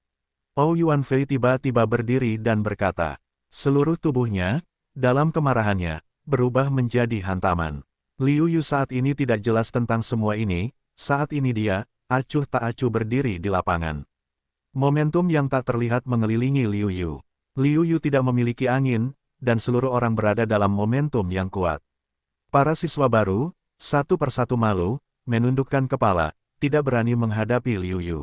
Yuan Fei tiba-tiba berdiri dan berkata, seluruh tubuhnya, dalam kemarahannya, berubah menjadi hantaman. Liu Yu saat ini tidak jelas tentang semua ini, saat ini dia, acuh tak acuh berdiri di lapangan. Momentum yang tak terlihat mengelilingi Liu Yu. Liu Yu tidak memiliki angin, dan seluruh orang berada dalam momentum yang kuat. Para siswa baru, satu persatu malu, menundukkan kepala, tidak berani menghadapi Liu Yu.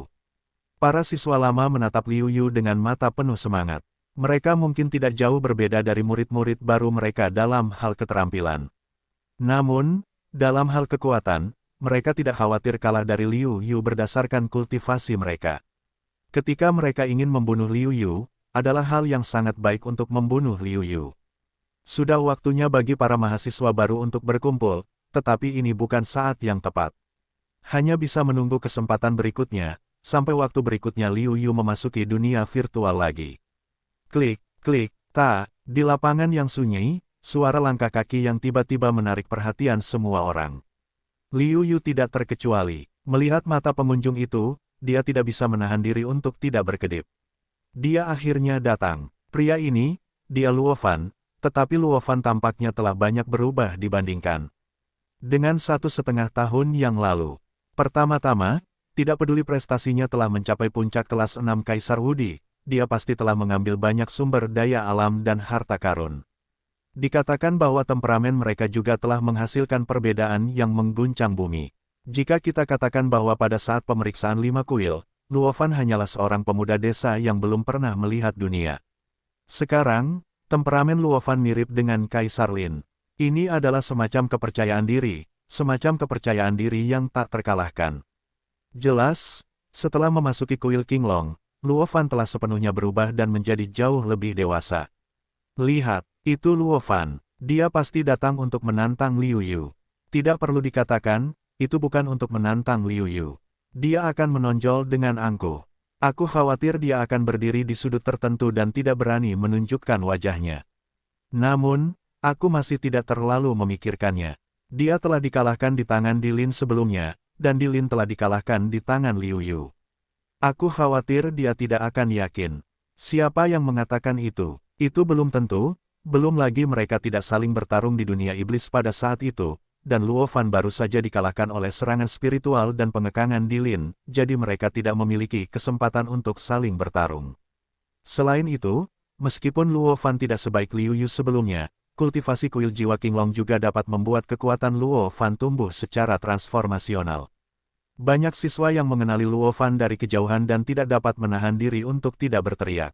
Para siswa lama menatap Liu Yu dengan mata penuh semangat. Mereka mungkin tidak jauh berbeda dari murid-murid baru mereka dalam hal keterampilan. Namun, dalam hal kekuatan, mereka tidak khawatir kalah dari Liu Yu berdasarkan kultivasi mereka. Ketika mereka ingin membunuh Liu Yu, adalah hal yang sangat baik untuk membunuh Liu Yu. Sudah waktunya bagi para mahasiswa baru untuk berkumpul, tetapi ini bukan saat yang tepat. Hanya bisa menunggu kesempatan berikutnya, sampai waktu berikutnya Liu Yu memasuki dunia virtual lagi. Klik, klik, tak, di lapangan yang sunyi, suara langkah kaki yang tiba-tiba menarik perhatian semua orang. Liu Yu tidak terkecuali. Melihat mata pengunjung itu, dia tidak bisa menahan diri untuk tidak berkedip. Dia akhirnya datang. Pria ini, dia Luofan, tetapi Luofan tampaknya telah banyak berubah dibandingkan dengan 1,5 tahun yang lalu. Pertama-tama, tidak peduli prestasinya telah mencapai puncak kelas 6 Kaisar Wudi, dia pasti telah mengambil banyak sumber daya alam dan harta karun. Dikatakan bahwa temperamen mereka juga telah menghasilkan perbedaan yang mengguncang bumi. Jika kita katakan bahwa pada saat pemeriksaan 5 kuil, Luofan hanyalah seorang pemuda desa yang belum pernah melihat dunia. Sekarang, temperamen Luofan mirip dengan Kaisar Lin. Ini adalah semacam kepercayaan diri yang tak terkalahkan. Jelas, setelah memasuki kuil Qinglong, Luofan telah sepenuhnya berubah dan menjadi jauh lebih dewasa. Lihat, itu Luofan. Dia pasti datang untuk menantang Liu Yu. Tidak perlu dikatakan, itu bukan untuk menantang Liu Yu. Dia akan menonjol dengan angkuh. Aku khawatir dia akan berdiri di sudut tertentu dan tidak berani menunjukkan wajahnya. Namun, aku masih tidak terlalu memikirkannya. Dia telah dikalahkan di tangan Dilin sebelumnya, dan Dilin telah dikalahkan di tangan Liu Yu. Aku khawatir dia tidak akan yakin. Siapa yang mengatakan itu? Itu belum tentu, belum lagi mereka tidak saling bertarung di dunia iblis pada saat itu, dan Luofan baru saja dikalahkan oleh serangan spiritual dan pengekangan Dilin, jadi mereka tidak memiliki kesempatan untuk saling bertarung. Selain itu, meskipun Luofan tidak sebaik Liu Yu sebelumnya, kultivasi kuil jiwa Qinglong juga dapat membuat kekuatan Luofan tumbuh secara transformasional. Banyak siswa yang mengenali Luofan dari kejauhan dan tidak dapat menahan diri untuk tidak berteriak.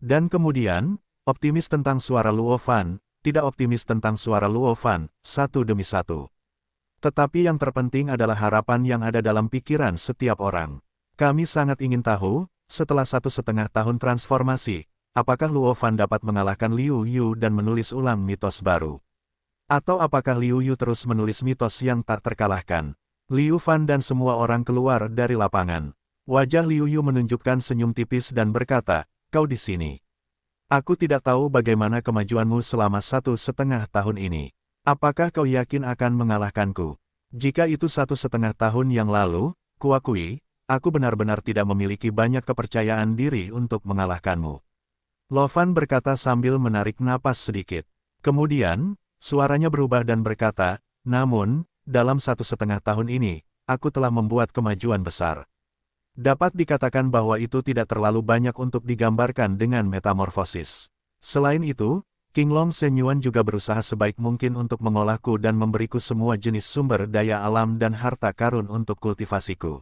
Dan kemudian, optimis tentang suara Luofan, tidak optimis tentang suara Luofan, satu demi satu. Tetapi yang terpenting adalah harapan yang ada dalam pikiran setiap orang. Kami sangat ingin tahu, setelah 1,5 tahun transformasi, apakah Luofan dapat mengalahkan Liu Yu dan menulis ulang mitos baru? Atau apakah Liu Yu terus menulis mitos yang tak terkalahkan? Liu Fan dan semua orang keluar dari lapangan. Wajah Liu Yu menunjukkan senyum tipis dan berkata, "Kau di sini. Aku tidak tahu bagaimana kemajuanmu selama 1,5 tahun ini. Apakah kau yakin akan mengalahkanku? Jika itu 1,5 tahun yang lalu, kuakui, aku benar-benar tidak memiliki banyak kepercayaan diri untuk mengalahkanmu." Luofan berkata sambil menarik napas sedikit. Kemudian, suaranya berubah dan berkata, "Namun, dalam 1,5 tahun ini, aku telah membuat kemajuan besar. Dapat dikatakan bahwa itu tidak terlalu banyak untuk digambarkan dengan metamorfosis. Selain itu, King Long Shenyuan juga berusaha sebaik mungkin untuk mengolahku dan memberiku semua jenis sumber daya alam dan harta karun untuk kultivasiku.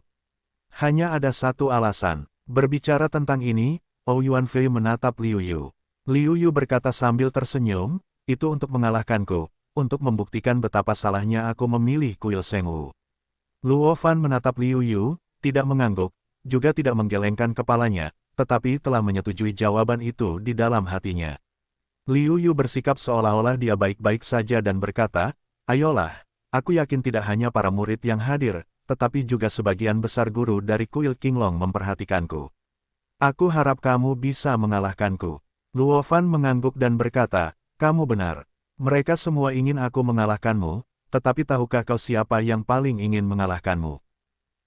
Hanya ada satu alasan. Berbicara tentang ini, Ou Yuanfei menatap Liu Yu. Liu Yu berkata sambil tersenyum, itu untuk mengalahkanku, untuk membuktikan betapa salahnya aku memilih kuil Shengwu. Luo Fan menatap Liu Yu, tidak mengangguk, juga tidak menggelengkan kepalanya, tetapi telah menyetujui jawaban itu di dalam hatinya. Liu Yu bersikap seolah-olah dia baik-baik saja dan berkata, ayolah, aku yakin tidak hanya para murid yang hadir, tetapi juga sebagian besar guru dari kuil Qinglong memperhatikanku. Aku harap kamu bisa mengalahkanku. Luo Fan mengangguk dan berkata, kamu benar. Mereka semua ingin aku mengalahkanmu, tetapi tahukah kau siapa yang paling ingin mengalahkanmu?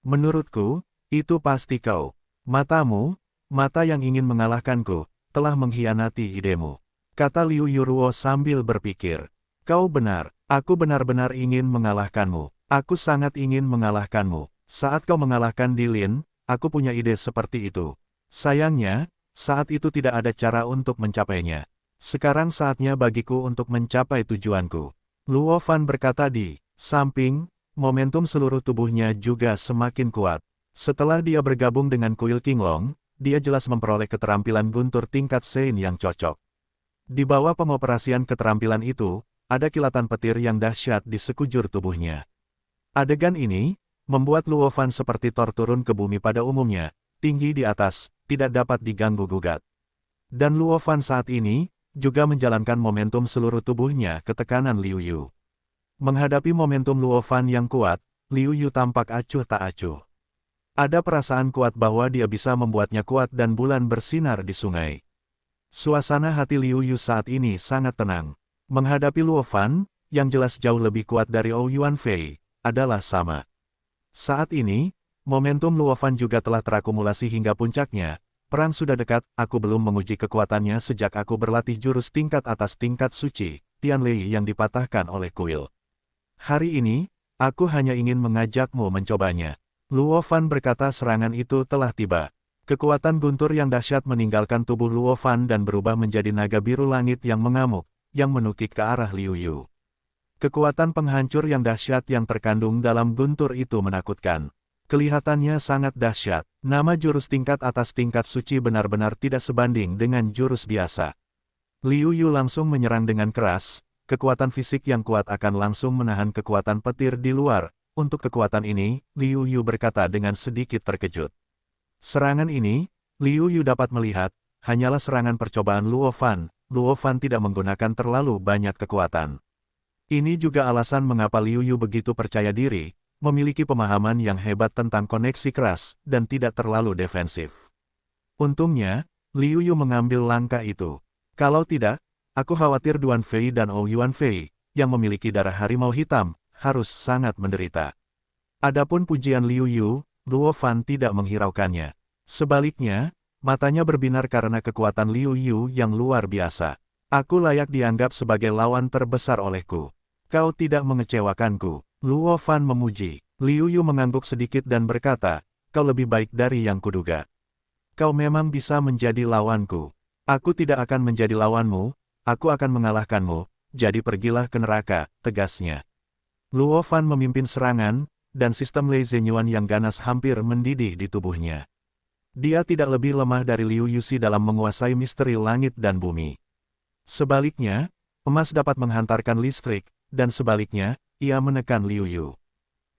Menurutku, itu pasti kau. Matamu, mata yang ingin mengalahkanku, telah mengkhianati idemu. Kata Liu Yuruo sambil berpikir. Kau benar, aku benar-benar ingin mengalahkanmu. Aku sangat ingin mengalahkanmu. Saat kau mengalahkan Dilin, aku punya ide seperti itu. Sayangnya, saat itu tidak ada cara untuk mencapainya. Sekarang saatnya bagiku untuk mencapai tujuanku. Luo Fan berkata di samping, momentum seluruh tubuhnya juga semakin kuat. Setelah dia bergabung dengan kuil Qinglong, dia jelas memperoleh keterampilan guntur tingkat Sein yang cocok. Di bawah pengoperasian keterampilan itu, ada kilatan petir yang dahsyat di sekujur tubuhnya. Adegan ini, membuat Luo Fan seperti Thor turun ke bumi pada umumnya, tinggi di atas, tidak dapat diganggu-gugat. Dan Luo Fan saat ini, juga menjalankan momentum seluruh tubuhnya ke tekanan Liu Yu. Menghadapi momentum Luo Fan yang kuat, Liu Yu tampak acuh tak acuh. Ada perasaan kuat bahwa dia bisa membuatnya kuat dan bulan bersinar di sungai. Suasana hati Liu Yu saat ini sangat tenang. Menghadapi Luo Fan, yang jelas jauh lebih kuat dari Ou Yuanfei, adalah sama. Saat ini, momentum Luo Fan juga telah terakumulasi hingga puncaknya. Perang sudah dekat, aku belum menguji kekuatannya sejak aku berlatih jurus tingkat atas tingkat suci, Tianlei yang dipatahkan oleh kuil. Hari ini, aku hanya ingin mengajakmu mencobanya. Luo Fan berkata serangan itu telah tiba. Kekuatan guntur yang dahsyat meninggalkan tubuh Luo Fan dan berubah menjadi naga biru langit yang mengamuk, yang menukik ke arah Liu Yu. Kekuatan penghancur yang dahsyat yang terkandung dalam guntur itu menakutkan. Kelihatannya sangat dahsyat. Nama jurus tingkat atas tingkat suci benar-benar tidak sebanding dengan jurus biasa. Liu Yu langsung menyerang dengan keras, kekuatan fisik yang kuat akan langsung menahan kekuatan petir di luar. Untuk kekuatan ini, Liu Yu berkata dengan sedikit terkejut. Serangan ini, Liu Yu dapat melihat, hanyalah serangan percobaan Luo Fan. Luo Fan tidak menggunakan terlalu banyak kekuatan. Ini juga alasan mengapa Liu Yu begitu percaya diri, memiliki pemahaman yang hebat tentang koneksi keras, dan tidak terlalu defensif. Untungnya, Liu Yu mengambil langkah itu. Kalau tidak, aku khawatir Duan Fei dan Ou Yuanfei, yang memiliki darah harimau hitam, harus sangat menderita. Adapun pujian Liu Yu, Luo Fan tidak menghiraukannya. Sebaliknya, matanya berbinar karena kekuatan Liu Yu yang luar biasa. Aku layak dianggap sebagai lawan terbesar olehku. Kau tidak mengecewakanku. Luo Fan memuji. Liu Yu mengangguk sedikit dan berkata, kau lebih baik dari yang kuduga. Kau memang bisa menjadi lawanku. Aku tidak akan menjadi lawanmu, aku akan mengalahkanmu, jadi pergilah ke neraka, tegasnya. Luo Fan memimpin serangan, dan sistem Lei Zhenyuan yang ganas hampir mendidih di tubuhnya. Dia tidak lebih lemah dari Liu Yuxi dalam menguasai misteri langit dan bumi. Sebaliknya, emas dapat menghantarkan listrik, dan sebaliknya, ia menekan Liu Yu.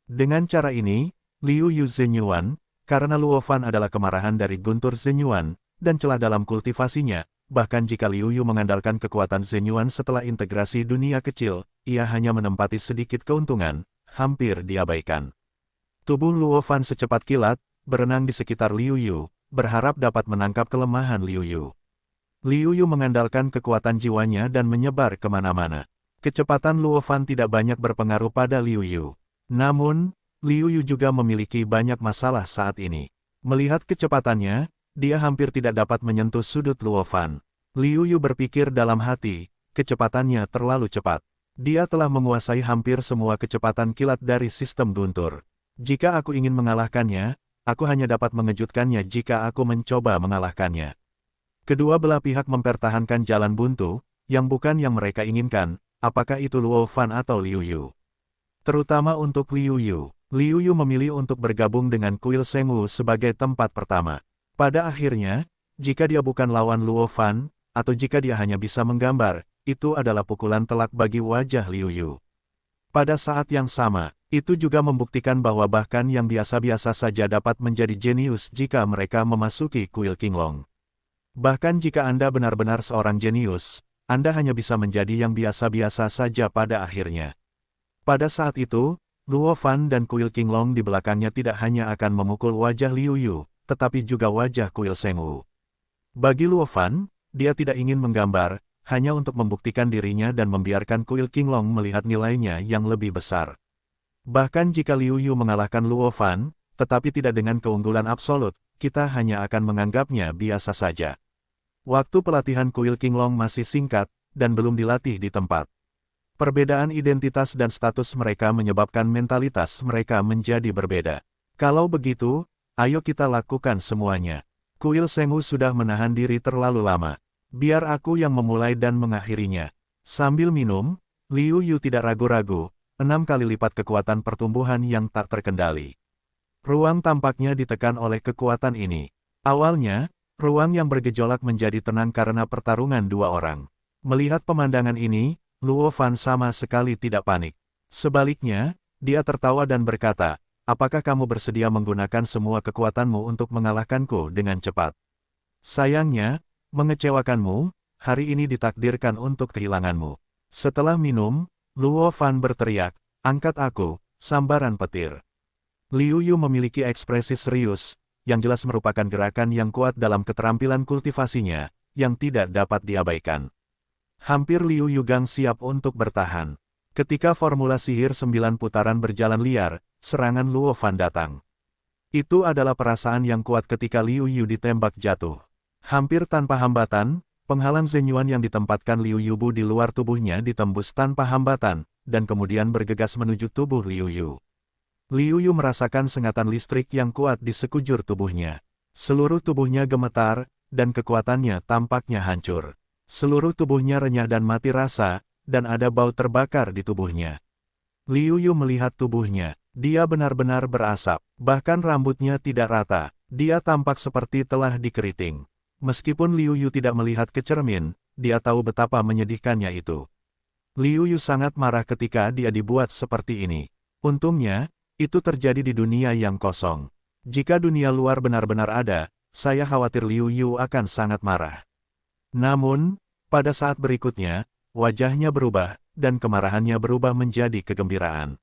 Dengan cara ini, Liu Yu Zhenyuan, karena Luo Fan adalah kemarahan dari guntur Zhenyuan, dan celah dalam kultivasinya, bahkan jika Liu Yu mengandalkan kekuatan Zhenyuan setelah integrasi dunia kecil, ia hanya menempati sedikit keuntungan, hampir diabaikan. Tubuh Luo Fan secepat kilat, berenang di sekitar Liu Yu, berharap dapat menangkap kelemahan Liu Yu. Liu Yu mengandalkan kekuatan jiwanya dan menyebar kemana-mana. Kecepatan Luo Fan tidak banyak berpengaruh pada Liu Yu. Namun, Liu Yu juga memiliki banyak masalah saat ini. Melihat kecepatannya, dia hampir tidak dapat menyentuh sudut Luo Fan. Liu Yu berpikir dalam hati, kecepatannya terlalu cepat. Dia telah menguasai hampir semua kecepatan kilat dari sistem guntur. Jika aku ingin mengalahkannya, aku hanya dapat mengejutkannya jika aku mencoba mengalahkannya. Kedua belah pihak mempertahankan jalan buntu, yang bukan yang mereka inginkan, apakah itu Luo Fan atau Liu Yu. Terutama untuk Liu Yu. Liu Yu memilih untuk bergabung dengan kuil Shengwu sebagai tempat pertama. Pada akhirnya, jika dia bukan lawan Luo Fan, atau jika dia hanya bisa menggambar, itu adalah pukulan telak bagi wajah Liu Yu. Pada saat yang sama, itu juga membuktikan bahwa bahkan yang biasa-biasa saja dapat menjadi jenius jika mereka memasuki kuil Qinglong. Bahkan jika Anda benar-benar seorang jenius, Anda hanya bisa menjadi yang biasa-biasa saja pada akhirnya. Pada saat itu, Luo Fan dan kuil Qinglong di belakangnya tidak hanya akan memukul wajah Liu Yu, tetapi juga wajah kuil Shengwu. Bagi Luo Fan, dia tidak ingin menggambar, hanya untuk membuktikan dirinya dan membiarkan kuil Qinglong melihat nilainya yang lebih besar. Bahkan jika Liu Yu mengalahkan Luo Fan, tetapi tidak dengan keunggulan absolut, kita hanya akan menganggapnya biasa saja. Waktu pelatihan kuil Qinglong masih singkat, dan belum dilatih di tempat. Perbedaan identitas dan status mereka menyebabkan mentalitas mereka menjadi berbeda. Kalau begitu, ayo kita lakukan semuanya. Kuil Shengwu sudah menahan diri terlalu lama. Biar aku yang memulai dan mengakhirinya. Sambil minum, Liu Yu tidak ragu-ragu, 6 kali lipat kekuatan pertumbuhan yang tak terkendali. Ruang tampaknya ditekan oleh kekuatan ini. Awalnya, ruang yang bergejolak menjadi tenang karena pertarungan dua orang. Melihat pemandangan ini, Luo Fan sama sekali tidak panik. Sebaliknya, dia tertawa dan berkata, apakah kamu bersedia menggunakan semua kekuatanmu untuk mengalahkanku dengan cepat? Sayangnya, mengecewakanmu, hari ini ditakdirkan untuk kehilanganmu. Setelah minum, Luo Fan berteriak, angkat aku, sambaran petir. Liu Yu memiliki ekspresi serius, yang jelas merupakan gerakan yang kuat dalam keterampilan kultivasinya, yang tidak dapat diabaikan. Hampir Liu Yu Gang siap untuk bertahan. Ketika formula sihir 9 putaran berjalan liar, serangan Luo Fan datang. Itu adalah perasaan yang kuat ketika Liu Yu ditembak jatuh. Hampir tanpa hambatan, penghalang Zhenyuan yang ditempatkan Liu Yu Bu di luar tubuhnya ditembus tanpa hambatan, dan kemudian bergegas menuju tubuh Liu Yu. Liu Yu merasakan sengatan listrik yang kuat di sekujur tubuhnya. Seluruh tubuhnya gemetar, dan kekuatannya tampaknya hancur. Seluruh tubuhnya renyah dan mati rasa, dan ada bau terbakar di tubuhnya. Liu Yu melihat tubuhnya, dia benar-benar berasap, bahkan rambutnya tidak rata, dia tampak seperti telah dikeriting. Meskipun Liu Yu tidak melihat ke cermin, dia tahu betapa menyedihkannya itu. Liu Yu sangat marah ketika dia dibuat seperti ini. Untungnya, itu terjadi di dunia yang kosong. Jika dunia luar benar-benar ada, saya khawatir Liu Yu akan sangat marah. Namun, pada saat berikutnya, wajahnya berubah, dan kemarahannya berubah menjadi kegembiraan.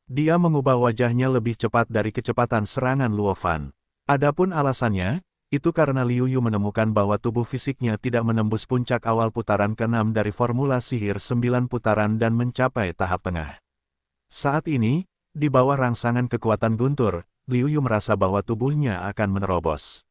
Dia mengubah wajahnya lebih cepat dari kecepatan serangan Luo Fan. Adapun alasannya, itu karena Liu Yu menemukan bahwa tubuh fisiknya tidak menembus puncak awal putaran ke-6 dari formula sihir 9 putaran dan mencapai tahap tengah. Saat ini, di bawah rangsangan kekuatan guntur, Liu Yu merasa bahwa tubuhnya akan menerobos.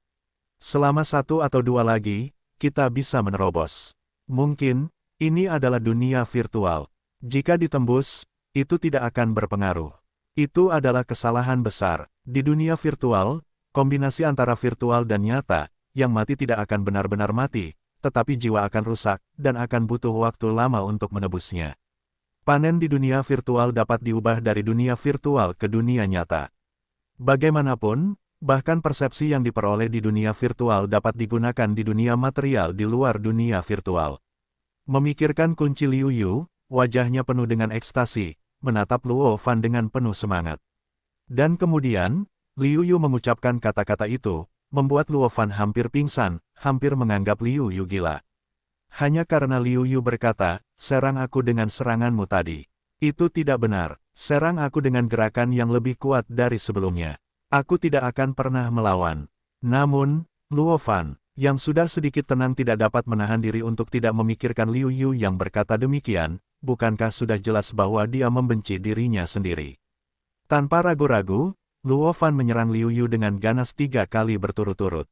Selama 1 atau 2 lagi, kita bisa menerobos. Mungkin, ini adalah dunia virtual. Jika ditembus, itu tidak akan berpengaruh. Itu adalah kesalahan besar. Di dunia virtual, kombinasi antara virtual dan nyata, yang mati tidak akan benar-benar mati, tetapi jiwa akan rusak, dan akan butuh waktu lama untuk menebusnya. Panen di dunia virtual dapat diubah dari dunia virtual ke dunia nyata. Bagaimanapun, bahkan persepsi yang diperoleh di dunia virtual dapat digunakan di dunia material di luar dunia virtual. Memikirkan kunci Liu Yu, wajahnya penuh dengan ekstasi, menatap Luo Fan dengan penuh semangat. Dan kemudian, Liu Yu mengucapkan kata-kata itu, membuat Luo Fan hampir pingsan, hampir menganggap Liu Yu gila. Hanya karena Liu Yu berkata, serang aku dengan seranganmu tadi. Itu tidak benar, serang aku dengan gerakan yang lebih kuat dari sebelumnya. Aku tidak akan pernah melawan. Namun, Luo Fan, yang sudah sedikit tenang tidak dapat menahan diri untuk tidak memikirkan Liu Yu yang berkata demikian, bukankah sudah jelas bahwa dia membenci dirinya sendiri. Tanpa ragu-ragu, Luo Fan menyerang Liu Yu dengan ganas 3 kali berturut-turut.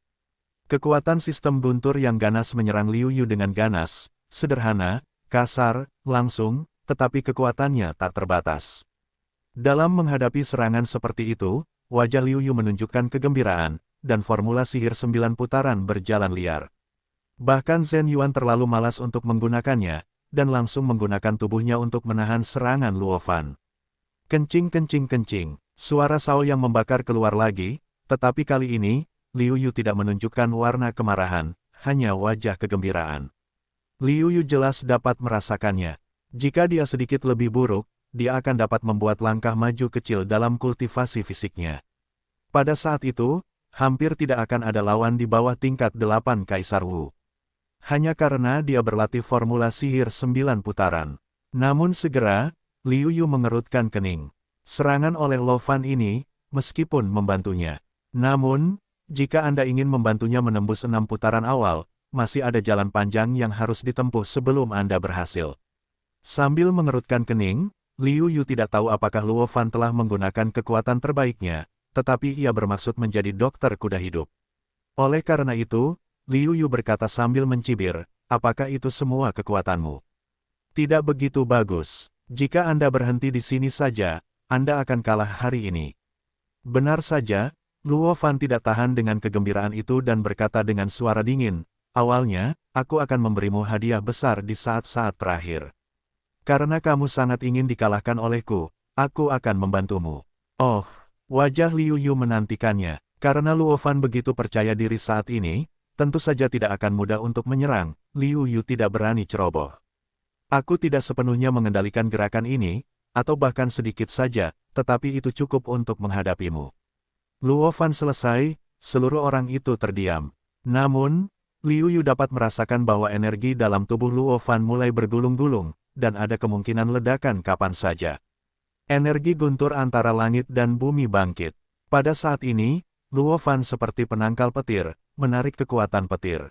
Kekuatan sistem guntur yang ganas menyerang Liu Yu dengan ganas, sederhana, kasar, langsung, tetapi kekuatannya tak terbatas. Dalam menghadapi serangan seperti itu, wajah Liu Yu menunjukkan kegembiraan, dan formula sihir 9 putaran berjalan liar. Bahkan Zhen Yuan terlalu malas untuk menggunakannya, dan langsung menggunakan tubuhnya untuk menahan serangan Luo Fan. Kencing kencing kencing, suara Sao yang membakar keluar lagi, tetapi kali ini, Liu Yu tidak menunjukkan warna kemarahan, hanya wajah kegembiraan. Liu Yu jelas dapat merasakannya. Jika dia sedikit lebih buruk, dia akan dapat membuat langkah maju kecil dalam kultivasi fisiknya. Pada saat itu, hampir tidak akan ada lawan di bawah tingkat 8 Kaisar Wu. Hanya karena dia berlatih formula sihir 9 putaran. Namun segera, Liu Yu mengerutkan kening. Serangan oleh Luo Fan ini, meskipun membantunya. Namun, jika Anda ingin membantunya menembus 6 putaran awal, masih ada jalan panjang yang harus ditempuh sebelum Anda berhasil. Sambil mengerutkan kening, Liu Yu tidak tahu apakah Luo Fan telah menggunakan kekuatan terbaiknya, tetapi ia bermaksud menjadi dokter kuda hidup. Oleh karena itu, Liu Yu berkata sambil mencibir, apakah itu semua kekuatanmu? Tidak begitu bagus. Jika Anda berhenti di sini saja, Anda akan kalah hari ini. Benar saja, Luo Fan tidak tahan dengan kegembiraan itu dan berkata dengan suara dingin, awalnya, aku akan memberimu hadiah besar di saat-saat terakhir. Karena kamu sangat ingin dikalahkan olehku, aku akan membantumu. Oh, wajah Liu Yu menantikannya. Karena Luo Fan begitu percaya diri saat ini, tentu saja tidak akan mudah untuk menyerang, Liu Yu tidak berani ceroboh. Aku tidak sepenuhnya mengendalikan gerakan ini, atau bahkan sedikit saja, tetapi itu cukup untuk menghadapimu. Luo Fan selesai, seluruh orang itu terdiam. Namun, Liu Yu dapat merasakan bahwa energi dalam tubuh Luo Fan mulai bergulung-gulung, dan ada kemungkinan ledakan kapan saja. Energi guntur antara langit dan bumi bangkit. Pada saat ini, Luo Fan seperti penangkal petir, menarik kekuatan petir.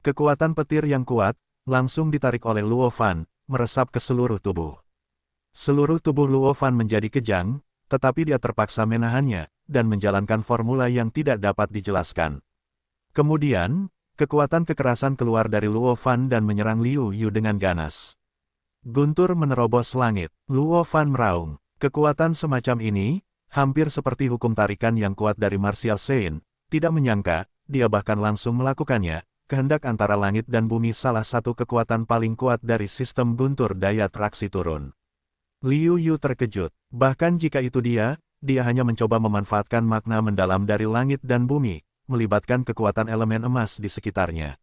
Kekuatan petir yang kuat, langsung ditarik oleh Luo Fan, meresap ke seluruh tubuh. Seluruh tubuh Luo Fan menjadi kejang, tetapi dia terpaksa menahannya, dan menjalankan formula yang tidak dapat dijelaskan. Kemudian, kekuatan kekerasan keluar dari Luo Fan dan menyerang Liu Yu dengan ganas. Guntur menerobos langit, Luo Fan meraung. Kekuatan semacam ini, hampir seperti hukum tarikan yang kuat dari Martial Saint, tidak menyangka, dia bahkan langsung melakukannya, kehendak antara langit dan bumi salah satu kekuatan paling kuat dari sistem guntur daya traksi turun. Liu Yu terkejut, bahkan jika itu dia hanya mencoba memanfaatkan makna mendalam dari langit dan bumi, melibatkan kekuatan elemen emas di sekitarnya.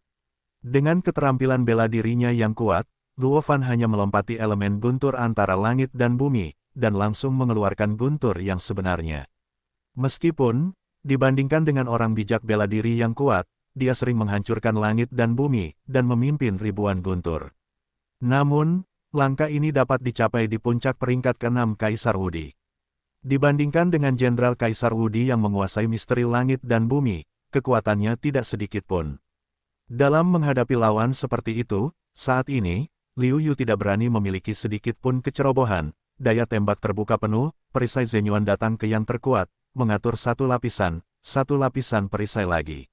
Dengan keterampilan bela dirinya yang kuat, Luo Fan hanya melompati elemen guntur antara langit dan bumi, dan langsung mengeluarkan guntur yang sebenarnya. Meskipun, dibandingkan dengan orang bijak bela diri yang kuat, dia sering menghancurkan langit dan bumi, dan memimpin ribuan guntur. Namun, langkah ini dapat dicapai di puncak peringkat ke-6 Kaisar Wudi. Dibandingkan dengan Jenderal Kaisar Wudi yang menguasai misteri langit dan bumi, kekuatannya tidak sedikit pun. Dalam menghadapi lawan seperti itu, saat ini, Liu Yu tidak berani memiliki sedikit pun kecerobohan, daya tembak terbuka penuh, perisai Zhen Yuan datang ke yang terkuat, mengatur satu lapisan perisai lagi.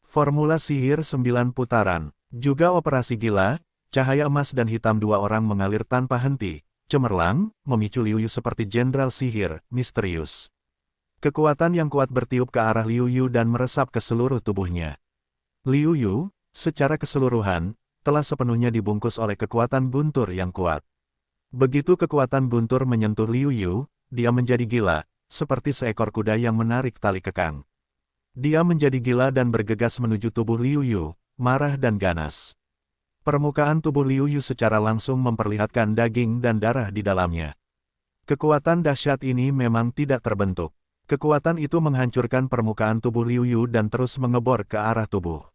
Formula sihir 9 putaran, juga operasi gila, cahaya emas dan hitam dua orang mengalir tanpa henti, cemerlang, memicu Liu Yu seperti jenderal sihir, misterius. Kekuatan yang kuat bertiup ke arah Liu Yu dan meresap ke seluruh tubuhnya. Liu Yu, secara keseluruhan, telah sepenuhnya dibungkus oleh kekuatan guntur yang kuat. Begitu kekuatan guntur menyentuh Liu Yu, dia menjadi gila, seperti seekor kuda yang menarik tali kekang. Dia menjadi gila dan bergegas menuju tubuh Liu Yu, marah dan ganas. Permukaan tubuh Liu Yu secara langsung memperlihatkan daging dan darah di dalamnya. Kekuatan dahsyat ini memang tidak terbentuk. Kekuatan itu menghancurkan permukaan tubuh Liu Yu dan terus mengebor ke arah tubuh.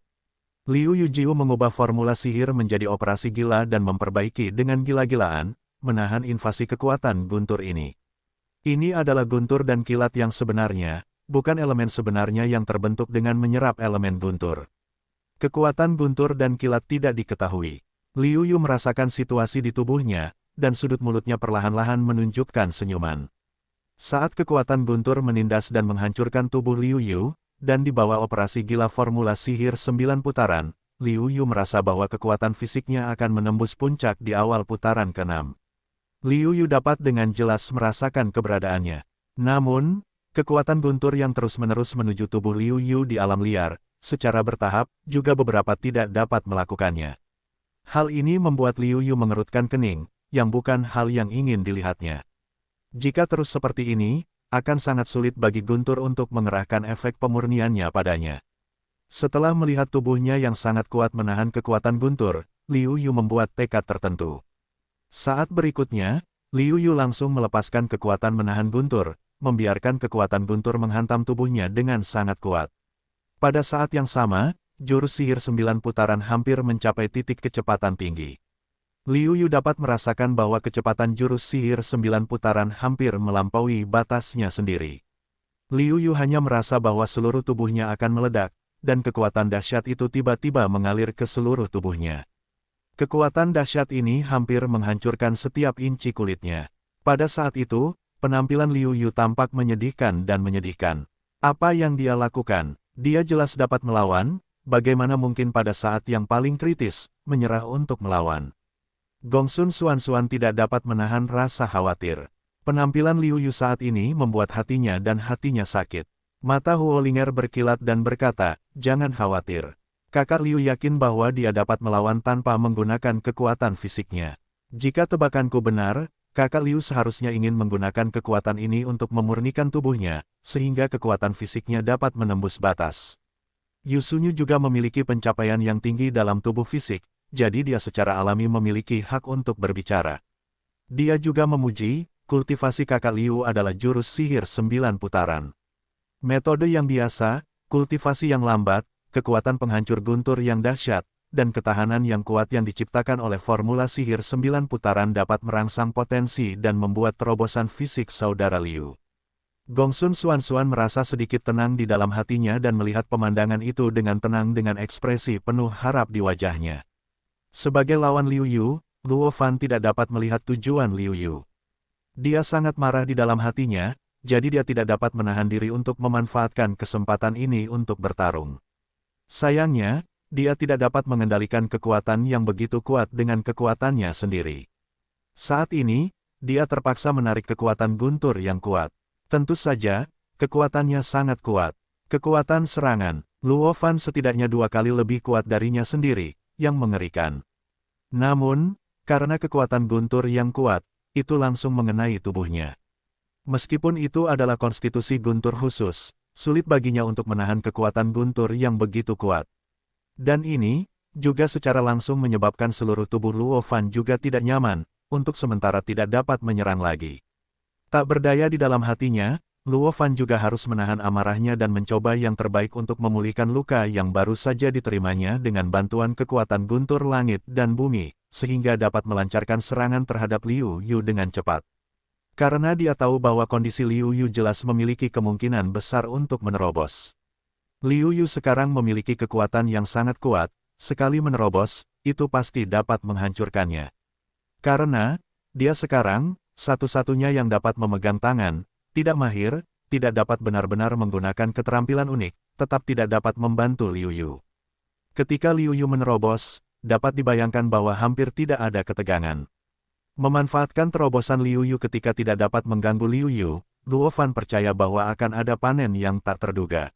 Liu Yujiu mengubah formula sihir menjadi operasi gila dan memperbaiki dengan gila-gilaan, menahan invasi kekuatan guntur ini. Ini adalah guntur dan kilat yang sebenarnya, bukan elemen sebenarnya yang terbentuk dengan menyerap elemen guntur. Kekuatan guntur dan kilat tidak diketahui. Liu Yu merasakan situasi di tubuhnya, dan sudut mulutnya perlahan-lahan menunjukkan senyuman. Saat kekuatan guntur menindas dan menghancurkan tubuh Liu Yu, dan di bawah operasi gila formula sihir 9 putaran, Liu Yu merasa bahwa kekuatan fisiknya akan menembus puncak di awal putaran ke-6. Liu Yu dapat dengan jelas merasakan keberadaannya. Namun, Kekuatan guntur yang terus-menerus menuju tubuh Liu Yu di alam liar, secara bertahap, juga beberapa tidak dapat melakukannya. Hal ini membuat Liu Yu mengerutkan kening, yang bukan hal yang ingin dilihatnya. Jika terus seperti ini, akan sangat sulit bagi Guntur untuk mengerahkan efek pemurniannya padanya. Setelah melihat tubuhnya yang sangat kuat menahan kekuatan Guntur, Liu Yu membuat tekad tertentu. Saat berikutnya, Liu Yu langsung melepaskan kekuatan menahan Guntur, membiarkan kekuatan Guntur menghantam tubuhnya dengan sangat kuat. Pada saat yang sama, jurus sihir 9 putaran hampir mencapai titik kecepatan tinggi. Liu Yu dapat merasakan bahwa kecepatan jurus sihir 9 putaran hampir melampaui batasnya sendiri. Liu Yu hanya merasa bahwa seluruh tubuhnya akan meledak, dan kekuatan dahsyat itu tiba-tiba mengalir ke seluruh tubuhnya. Kekuatan dahsyat ini hampir menghancurkan setiap inci kulitnya. Pada saat itu, penampilan Liu Yu tampak menyedihkan dan menyedihkan. Apa yang dia lakukan? Dia jelas dapat melawan, bagaimana mungkin pada saat yang paling kritis, menyerah untuk melawan. Gongsun Xuanxuan tidak dapat menahan rasa khawatir. Penampilan Liu Yu saat ini membuat hatinya dan hatinya sakit. Mata Huolinger berkilat dan berkata, "Jangan khawatir. Kakak Liu yakin bahwa dia dapat melawan tanpa menggunakan kekuatan fisiknya. Jika tebakanku benar, kakak Liu seharusnya ingin menggunakan kekuatan ini untuk memurnikan tubuhnya, sehingga kekuatan fisiknya dapat menembus batas. Yu Sunyu juga memiliki pencapaian yang tinggi dalam tubuh fisik, jadi dia secara alami memiliki hak untuk berbicara." Dia juga memuji, kultivasi kakak Liu adalah jurus sihir 9 putaran. Metode yang biasa, kultivasi yang lambat, kekuatan penghancur guntur yang dahsyat, dan ketahanan yang kuat yang diciptakan oleh formula sihir 9 putaran dapat merangsang potensi dan membuat terobosan fisik saudara Liu. Gongsun Xuanxuan merasa sedikit tenang di dalam hatinya dan melihat pemandangan itu dengan tenang dengan ekspresi penuh harap di wajahnya. Sebagai lawan Liu Yu, Luo Fan tidak dapat melihat tujuan Liu Yu. Dia sangat marah di dalam hatinya, jadi dia tidak dapat menahan diri untuk memanfaatkan kesempatan ini untuk bertarung. Sayangnya, dia tidak dapat mengendalikan kekuatan yang begitu kuat dengan kekuatannya sendiri. Saat ini, dia terpaksa menarik kekuatan guntur yang kuat. Tentu saja, kekuatannya sangat kuat. Kekuatan serangan, Luo Fan setidaknya 2 kali lebih kuat darinya sendiri, yang mengerikan. Namun, karena kekuatan guntur yang kuat, itu langsung mengenai tubuhnya. Meskipun itu adalah konstitusi guntur khusus, sulit baginya untuk menahan kekuatan guntur yang begitu kuat. Dan ini, juga secara langsung menyebabkan seluruh tubuh Luo Fan juga tidak nyaman, untuk sementara tidak dapat menyerang lagi. Tak berdaya di dalam hatinya, Luo Fan juga harus menahan amarahnya dan mencoba yang terbaik untuk memulihkan luka yang baru saja diterimanya dengan bantuan kekuatan guntur langit dan bumi, sehingga dapat melancarkan serangan terhadap Liu Yu dengan cepat. Karena dia tahu bahwa kondisi Liu Yu jelas memiliki kemungkinan besar untuk menerobos. Liu Yu sekarang memiliki kekuatan yang sangat kuat, sekali menerobos, itu pasti dapat menghancurkannya. Karena, dia sekarang, satu-satunya yang dapat memegang tangan, tidak mahir, tidak dapat benar-benar menggunakan keterampilan unik, tetap tidak dapat membantu Liu Yu. Ketika Liu Yu menerobos, dapat dibayangkan bahwa hampir tidak ada ketegangan. Memanfaatkan terobosan Liu Yu ketika tidak dapat mengganggu Liu Yu, Luo Fan percaya bahwa akan ada panen yang tak terduga.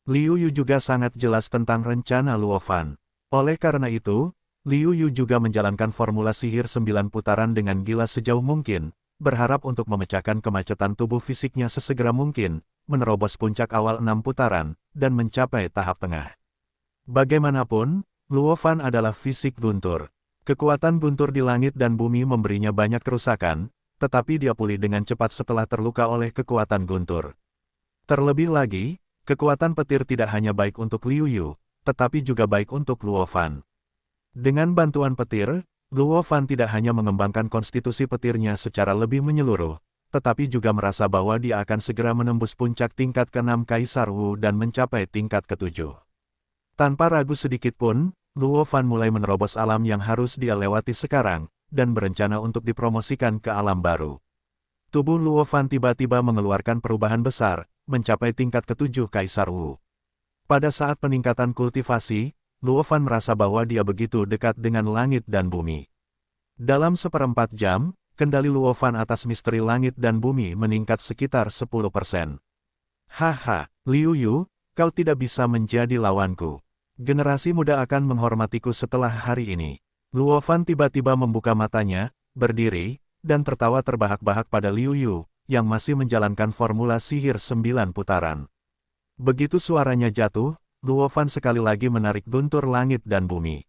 Liu Yu juga sangat jelas tentang rencana Luo Fan. Oleh karena itu, Liu Yu juga menjalankan formula sihir 9 putaran dengan gila sejauh mungkin, berharap untuk memecahkan kemacetan tubuh fisiknya sesegera mungkin, menerobos puncak awal 6 putaran, dan mencapai tahap tengah. Bagaimanapun, Luo Fan adalah fisik guntur. Kekuatan guntur di langit dan bumi memberinya banyak kerusakan, tetapi dia pulih dengan cepat setelah terluka oleh kekuatan guntur. Terlebih lagi, kekuatan petir tidak hanya baik untuk Liu Yu, tetapi juga baik untuk Luo Fan. Dengan bantuan petir, Luo Fan tidak hanya mengembangkan konstitusi petirnya secara lebih menyeluruh, tetapi juga merasa bahwa dia akan segera menembus puncak tingkat ke-6 Kaisar Wu dan mencapai tingkat ke-7. Tanpa ragu sedikit pun, Luo Fan mulai menerobos alam yang harus dia lewati sekarang, dan berencana untuk dipromosikan ke alam baru. Tubuh Luo Fan tiba-tiba mengeluarkan perubahan besar, mencapai tingkat ke-7 Kaisar Wu. Pada saat peningkatan kultivasi, Luo Fan merasa bahwa dia begitu dekat dengan langit dan bumi. Dalam 1/4 jam, kendali Luo Fan atas misteri langit dan bumi meningkat sekitar 10%. Haha, Liu Yu, kau tidak bisa menjadi lawanku. Generasi muda akan menghormatiku setelah hari ini. Luo Fan tiba-tiba membuka matanya, berdiri, dan tertawa terbahak-bahak pada Liu Yu, yang masih menjalankan formula sihir 9 putaran. Begitu suaranya jatuh, Luo Fan sekali lagi menarik guntur langit dan bumi.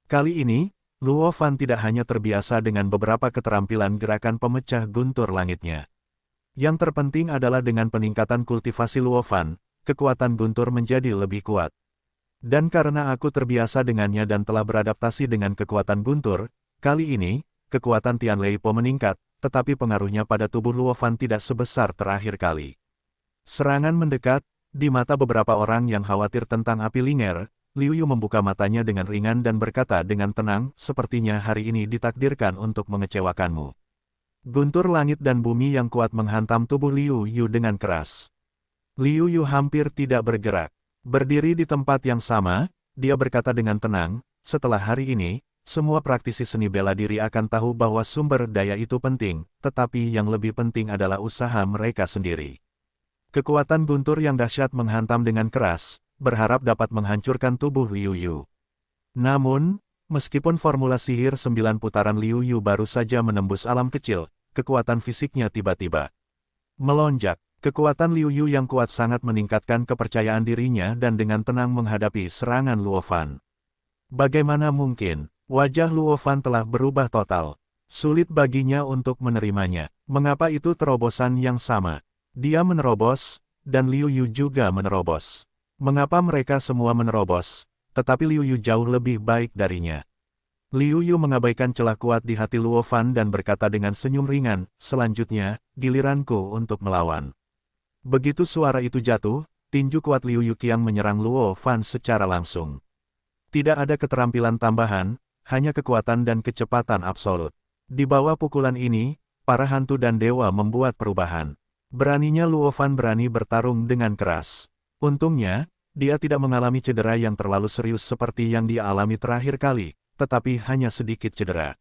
Kali ini, Luo Fan tidak hanya terbiasa dengan beberapa keterampilan gerakan pemecah guntur langitnya. Yang terpenting adalah dengan peningkatan kultivasi Luo Fan, kekuatan guntur menjadi lebih kuat. Dan karena aku terbiasa dengannya dan telah beradaptasi dengan kekuatan guntur, kali ini, kekuatan Tian Lei Po meningkat, tetapi pengaruhnya pada tubuh Luo Fan tidak sebesar terakhir kali. Serangan mendekat, di mata beberapa orang yang khawatir tentang api linger, Liu Yu membuka matanya dengan ringan dan berkata dengan tenang, sepertinya hari ini ditakdirkan untuk mengecewakanmu. Guntur langit dan bumi yang kuat menghantam tubuh Liu Yu dengan keras. Liu Yu hampir tidak bergerak. Berdiri di tempat yang sama, dia berkata dengan tenang, setelah hari ini, semua praktisi seni bela diri akan tahu bahwa sumber daya itu penting, tetapi yang lebih penting adalah usaha mereka sendiri. Kekuatan guntur yang dahsyat menghantam dengan keras, berharap dapat menghancurkan tubuh Liu Yu. Namun, meskipun formula sihir 9 putaran Liu Yu baru saja menembus alam kecil, kekuatan fisiknya tiba-tiba melonjak. Kekuatan Liu Yu yang kuat sangat meningkatkan kepercayaan dirinya dan dengan tenang menghadapi serangan Luo Fan. Bagaimana mungkin? Wajah Luo Fan telah berubah total. Sulit baginya untuk menerimanya. Mengapa itu terobosan yang sama? Dia menerobos, dan Liu Yu juga menerobos. Mengapa mereka semua menerobos, tetapi Liu Yu jauh lebih baik darinya? Liu Yu mengabaikan celah kuat di hati Luo Fan dan berkata dengan senyum ringan, selanjutnya, giliranku untuk melawan. Begitu suara itu jatuh, tinju kuat Liu Yu Qiang menyerang Luo Fan secara langsung. Tidak ada keterampilan tambahan, hanya kekuatan dan kecepatan absolut. Di bawah pukulan ini, para hantu dan dewa membuat perubahan. Beraninya Luo Fan berani bertarung dengan keras. Untungnya, dia tidak mengalami cedera yang terlalu serius seperti yang dia alami terakhir kali, tetapi hanya sedikit cedera.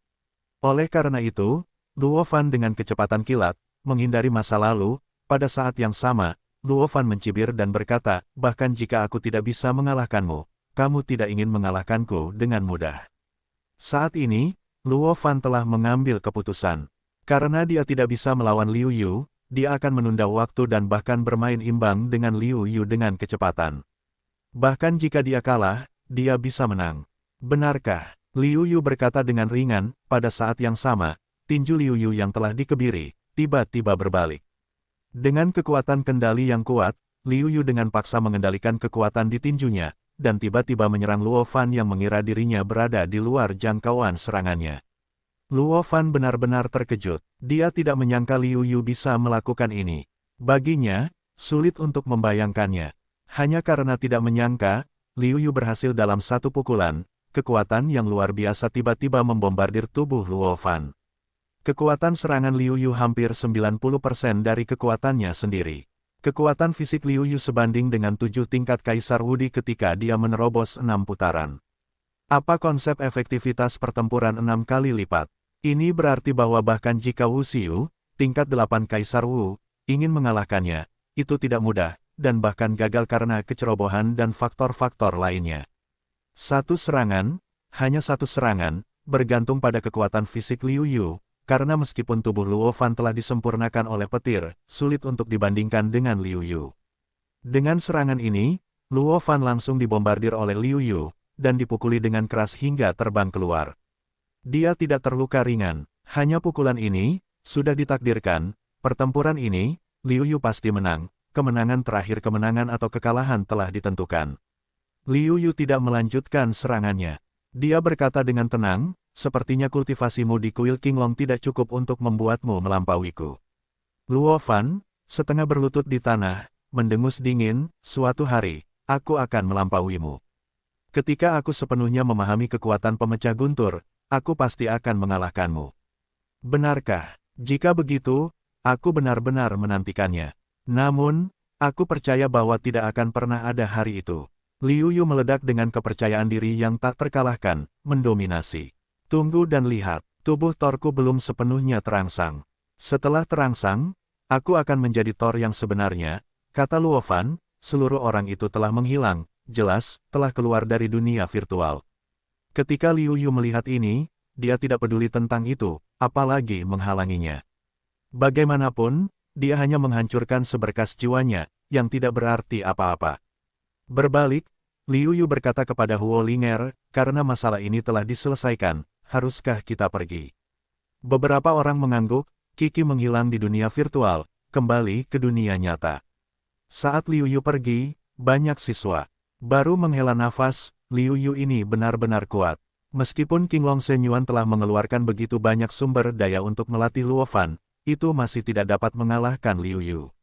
Oleh karena itu, Luo Fan dengan kecepatan kilat, menghindari masa lalu. Pada saat yang sama, Luo Fan mencibir dan berkata, bahkan jika aku tidak bisa mengalahkanmu, kamu tidak ingin mengalahkanku dengan mudah. Saat ini, Luo Fan telah mengambil keputusan. Karena dia tidak bisa melawan Liu Yu, dia akan menunda waktu dan bahkan bermain imbang dengan Liu Yu dengan kecepatan. Bahkan jika dia kalah, dia bisa menang. Benarkah? Liu Yu berkata dengan ringan, pada saat yang sama, tinju Liu Yu yang telah dikebiri, tiba-tiba berbalik. Dengan kekuatan kendali yang kuat, Liu Yu dengan paksa mengendalikan kekuatan di tinjunya, dan tiba-tiba menyerang Luo Fan yang mengira dirinya berada di luar jangkauan serangannya. Luo Fan benar-benar terkejut. Dia tidak menyangka Liu Yu bisa melakukan ini. Baginya, sulit untuk membayangkannya. Hanya karena tidak menyangka, Liu Yu berhasil dalam satu pukulan, kekuatan yang luar biasa tiba-tiba membombardir tubuh Luo Fan. Kekuatan serangan Liu Yu hampir 90% dari kekuatannya sendiri. Kekuatan fisik Liu Yu sebanding dengan 7 tingkat Kaisar Wudi ketika dia menerobos 6 putaran. Apa konsep efektivitas pertempuran 6 kali lipat? Ini berarti bahwa bahkan jika Wu Xiu, tingkat 8 Kaisar Wu, ingin mengalahkannya, itu tidak mudah, dan bahkan gagal karena kecerobohan dan faktor-faktor lainnya. Hanya satu serangan, bergantung pada kekuatan fisik Liu Yu. Karena meskipun tubuh Luo Fan telah disempurnakan oleh petir, sulit untuk dibandingkan dengan Liu Yu. Dengan serangan ini, Luo Fan langsung dibombardir oleh Liu Yu, dan dipukuli dengan keras hingga terbang keluar. Dia tidak terluka ringan, hanya pukulan ini, sudah ditakdirkan, pertempuran ini, Liu Yu pasti menang, kemenangan terakhir kemenangan atau kekalahan telah ditentukan. Liu Yu tidak melanjutkan serangannya. Dia berkata dengan tenang, sepertinya kultivasimu di kuil Qinglong tidak cukup untuk membuatmu melampauiku. Luo Fan, setengah berlutut di tanah, mendengus dingin, suatu hari, aku akan melampauimu. Ketika aku sepenuhnya memahami kekuatan pemecah guntur, aku pasti akan mengalahkanmu. Benarkah? Jika begitu, aku benar-benar menantikannya. Namun, aku percaya bahwa tidak akan pernah ada hari itu. Liu Yu meledak dengan kepercayaan diri yang tak terkalahkan, mendominasi. Tunggu dan lihat, tubuh Thorku belum sepenuhnya terangsang. Setelah terangsang, aku akan menjadi Thor yang sebenarnya, kata Luofan, seluruh orang itu telah menghilang, jelas, telah keluar dari dunia virtual. Ketika Liu Yu melihat ini, dia tidak peduli tentang itu, apalagi menghalanginya. Bagaimanapun, dia hanya menghancurkan seberkas jiwanya, yang tidak berarti apa-apa. Berbalik, Liu Yu berkata kepada Huo Linger, karena masalah ini telah diselesaikan, haruskah kita pergi? Beberapa orang mengangguk, Kiki menghilang di dunia virtual, kembali ke dunia nyata. Saat Liu Yu pergi, banyak siswa baru menghela nafas. Liu Yu ini benar-benar kuat. Meskipun King Long Shenyuan telah mengeluarkan begitu banyak sumber daya untuk melatih Luofan, itu masih tidak dapat mengalahkan Liu Yu.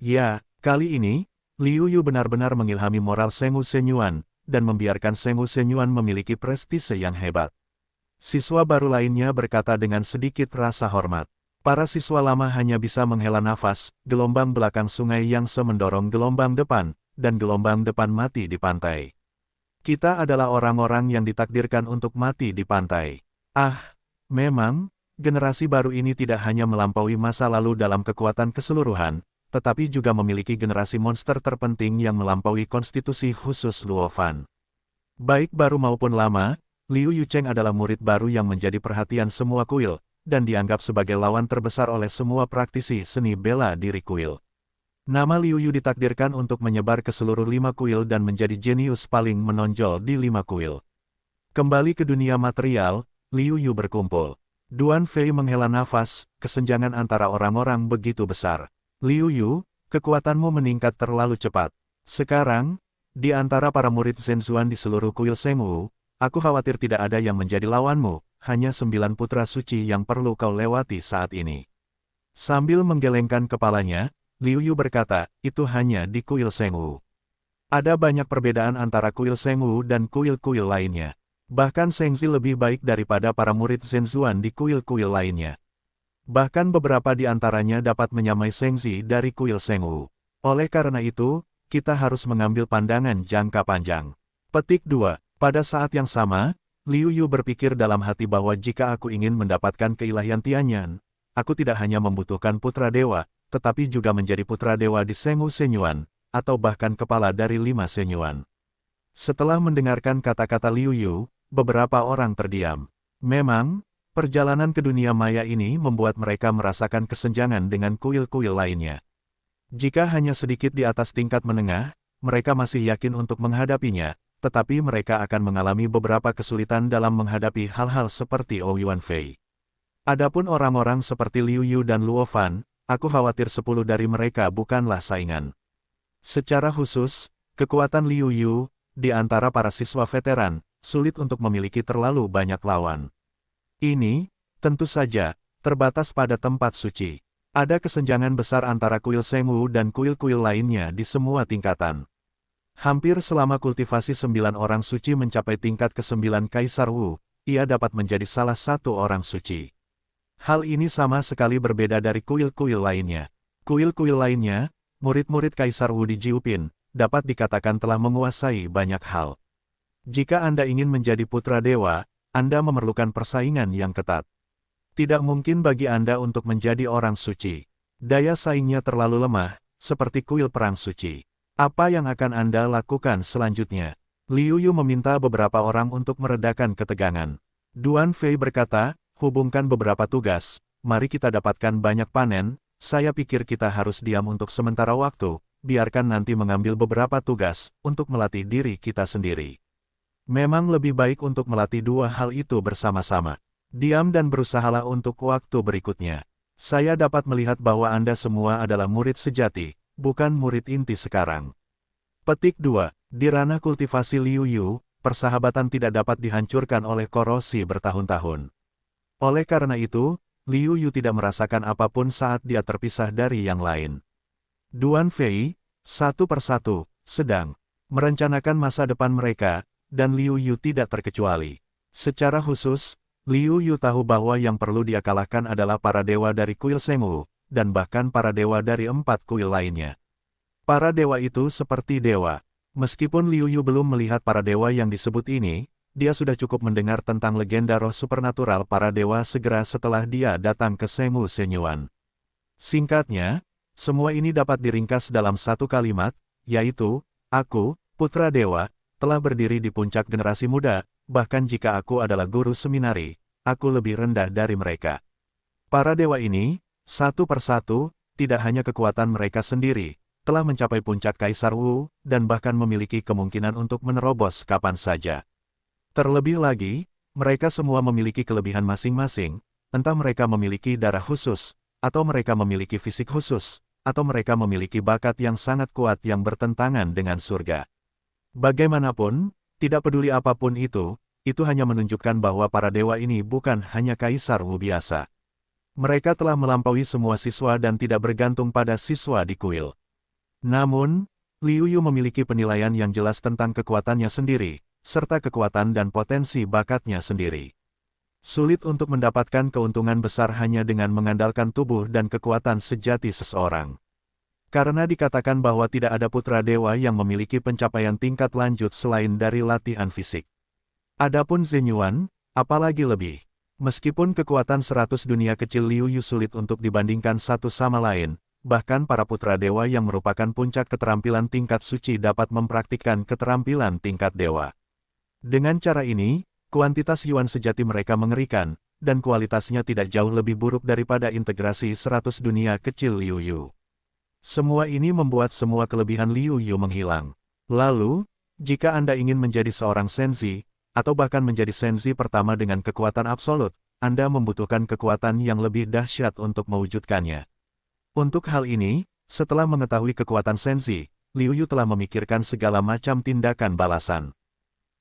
Ya, kali ini, Liu Yu benar-benar mengilhami moral Senghu Shenyuan, dan membiarkan Senghu Shenyuan memiliki prestise yang hebat. Siswa baru lainnya berkata dengan sedikit rasa hormat. Para siswa lama hanya bisa menghela nafas, gelombang belakang sungai yang mendorong gelombang depan, dan gelombang depan mati di pantai. Kita adalah orang-orang yang ditakdirkan untuk mati di pantai. Ah, memang, generasi baru ini tidak hanya melampaui masa lalu dalam kekuatan keseluruhan, tetapi juga memiliki generasi monster terpenting yang melampaui konstitusi khusus Luofan. Baik baru maupun lama, Liu Yucheng adalah murid baru yang menjadi perhatian semua kuil, dan dianggap sebagai lawan terbesar oleh semua praktisi seni bela diri kuil. Nama Liu Yu ditakdirkan untuk menyebar ke seluruh 5 kuil dan menjadi jenius paling menonjol di 5 kuil. Kembali ke dunia material, Liu Yu berkumpul. Duan Fei menghela nafas, kesenjangan antara orang-orang begitu besar. Liu Yu, kekuatanmu meningkat terlalu cepat. Sekarang, di antara para murid Zhenzuan di seluruh kuil Senghu, aku khawatir tidak ada yang menjadi lawanmu, hanya 9 putra suci yang perlu kau lewati saat ini. Sambil menggelengkan kepalanya, Liu Yu berkata, itu hanya di kuil Senghu. Ada banyak perbedaan antara kuil Senghu dan kuil-kuil lainnya. Bahkan Sengzi lebih baik daripada para murid Zhenzuan di kuil-kuil lainnya. Bahkan beberapa di antaranya dapat menyamai Sengzi dari kuil Senghu. Oleh karena itu, kita harus mengambil pandangan jangka panjang. Petik 2. Pada saat yang sama, Liu Yu berpikir dalam hati bahwa jika aku ingin mendapatkan keilahian Tianyan, aku tidak hanya membutuhkan putra dewa, tetapi juga menjadi putra dewa di Senghu Shenyuan, atau bahkan kepala dari 5 Shenyuan. Setelah mendengarkan kata-kata Liu Yu, beberapa orang terdiam. Memang, perjalanan ke dunia maya ini membuat mereka merasakan kesenjangan dengan kuil-kuil lainnya. Jika hanya sedikit di atas tingkat menengah, mereka masih yakin untuk menghadapinya, tetapi mereka akan mengalami beberapa kesulitan dalam menghadapi hal-hal seperti Ouyuan Fei. Adapun orang-orang seperti Liu Yu dan Luofan, aku khawatir 10 dari mereka bukanlah saingan. Secara khusus, kekuatan Liu Yu, di antara para siswa veteran, sulit untuk memiliki terlalu banyak lawan. Ini, tentu saja, terbatas pada tempat suci. Ada kesenjangan besar antara kuil Senghu dan kuil-kuil lainnya di semua tingkatan. Hampir selama kultivasi 9 orang suci mencapai tingkat ke-9 Kaisar Wu, ia dapat menjadi salah satu orang suci. Hal ini sama sekali berbeda dari kuil-kuil lainnya. Kuil-kuil lainnya, murid-murid Kaisar Wu di Jiupin, dapat dikatakan telah menguasai banyak hal. Jika Anda ingin menjadi putra dewa, Anda memerlukan persaingan yang ketat. Tidak mungkin bagi Anda untuk menjadi orang suci. Daya saingnya terlalu lemah, seperti kuil perang suci. Apa yang akan Anda lakukan selanjutnya? Liu Yu meminta beberapa orang untuk meredakan ketegangan. Duan Fei berkata, hubungkan beberapa tugas, mari kita dapatkan banyak panen, saya pikir kita harus diam untuk sementara waktu, biarkan nanti mengambil beberapa tugas, untuk melatih diri kita sendiri. Memang lebih baik untuk melatih dua hal itu bersama-sama. Diam dan berusahalah untuk waktu berikutnya. Saya dapat melihat bahwa Anda semua adalah murid sejati, bukan murid inti sekarang. Petik 2. Di ranah kultivasi Liu Yu, persahabatan tidak dapat dihancurkan oleh korosi bertahun-tahun. Oleh karena itu, Liu Yu tidak merasakan apapun saat dia terpisah dari yang lain. Duan Fei, satu persatu, sedang merencanakan masa depan mereka, dan Liu Yu tidak terkecuali. Secara khusus, Liu Yu tahu bahwa yang perlu dia kalahkan adalah para dewa dari kuil Senghu, dan bahkan para dewa dari 4 kuil lainnya. Para dewa itu seperti dewa. Meskipun Liu Yu belum melihat para dewa yang disebut ini, dia sudah cukup mendengar tentang legenda roh supernatural para dewa segera setelah dia datang ke Senghu Shenyuan. Singkatnya, Semua ini dapat diringkas dalam satu kalimat, yaitu, aku, putra dewa, telah berdiri di puncak generasi muda, bahkan jika aku adalah guru seminari, aku lebih rendah dari mereka. Para dewa ini, satu persatu, tidak hanya kekuatan mereka sendiri, telah mencapai puncak Kaisar Wu, dan bahkan memiliki kemungkinan untuk menerobos kapan saja. Terlebih lagi, mereka semua memiliki kelebihan masing-masing, entah mereka memiliki darah khusus, atau mereka memiliki fisik khusus, atau mereka memiliki bakat yang sangat kuat yang bertentangan dengan surga. Bagaimanapun, tidak peduli apapun itu hanya menunjukkan bahwa para dewa ini bukan hanya Kaisar Wu biasa. Mereka telah melampaui semua siswa dan tidak bergantung pada siswa di kuil. Namun, Liu Yu memiliki penilaian yang jelas tentang kekuatannya sendiri, serta kekuatan dan potensi bakatnya sendiri. Sulit untuk mendapatkan keuntungan besar hanya dengan mengandalkan tubuh dan kekuatan sejati seseorang. Karena dikatakan bahwa tidak ada putra dewa yang memiliki pencapaian tingkat lanjut selain dari latihan fisik. Adapun Zhen Yuan, apalagi lebih. Meskipun kekuatan 100 dunia kecil Liu Yu sulit untuk dibandingkan satu sama lain, bahkan para putra dewa yang merupakan puncak keterampilan tingkat suci dapat mempraktikkan keterampilan tingkat dewa. Dengan cara ini, kuantitas Yuan sejati mereka mengerikan, dan kualitasnya tidak jauh lebih buruk daripada integrasi 100 dunia kecil Liu Yu. Semua ini membuat semua kelebihan Liu Yu menghilang. Lalu, jika Anda ingin menjadi seorang senzi, atau bahkan menjadi senzi pertama dengan kekuatan absolut, Anda membutuhkan kekuatan yang lebih dahsyat untuk mewujudkannya. Untuk hal ini, setelah mengetahui kekuatan senzi, Liu Yu telah memikirkan segala macam tindakan balasan.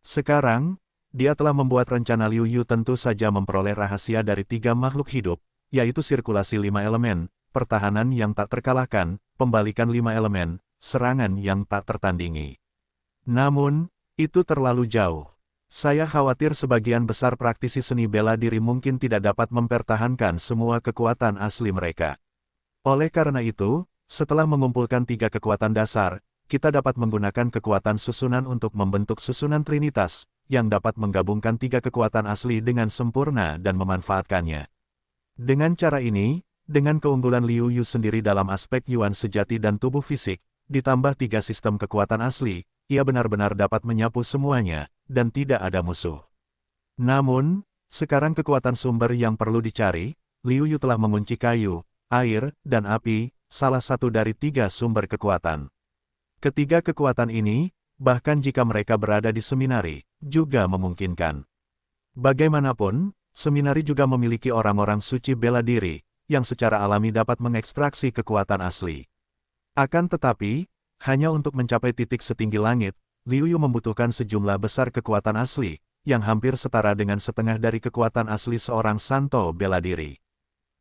Sekarang, dia telah membuat rencana. Liu Yu tentu saja memperoleh rahasia dari 3 makhluk hidup, yaitu sirkulasi 5 elemen, pertahanan yang tak terkalahkan, pembalikan 5 elemen, serangan yang tak tertandingi. Namun, itu terlalu jauh. Saya khawatir sebagian besar praktisi seni bela diri mungkin tidak dapat mempertahankan semua kekuatan asli mereka. Oleh karena itu, setelah mengumpulkan 3 kekuatan dasar, kita dapat menggunakan kekuatan susunan untuk membentuk susunan Trinitas, yang dapat menggabungkan 3 kekuatan asli dengan sempurna dan memanfaatkannya. Dengan cara ini, dengan keunggulan Liu Yu sendiri dalam aspek Yuan sejati dan tubuh fisik, ditambah 3 sistem kekuatan asli, ia benar-benar dapat menyapu semuanya, dan tidak ada musuh. Namun, sekarang kekuatan sumber yang perlu dicari, Liu Yu telah mengunci kayu, air, dan api, salah satu dari 3 sumber kekuatan. Ketiga kekuatan ini, bahkan jika mereka berada di seminari, juga memungkinkan. Bagaimanapun, seminari juga memiliki orang-orang suci bela diri, yang secara alami dapat mengekstraksi kekuatan asli. Akan tetapi, hanya untuk mencapai titik setinggi langit, Liu Yu membutuhkan sejumlah besar kekuatan asli, yang hampir setara dengan setengah dari kekuatan asli seorang santo bela diri.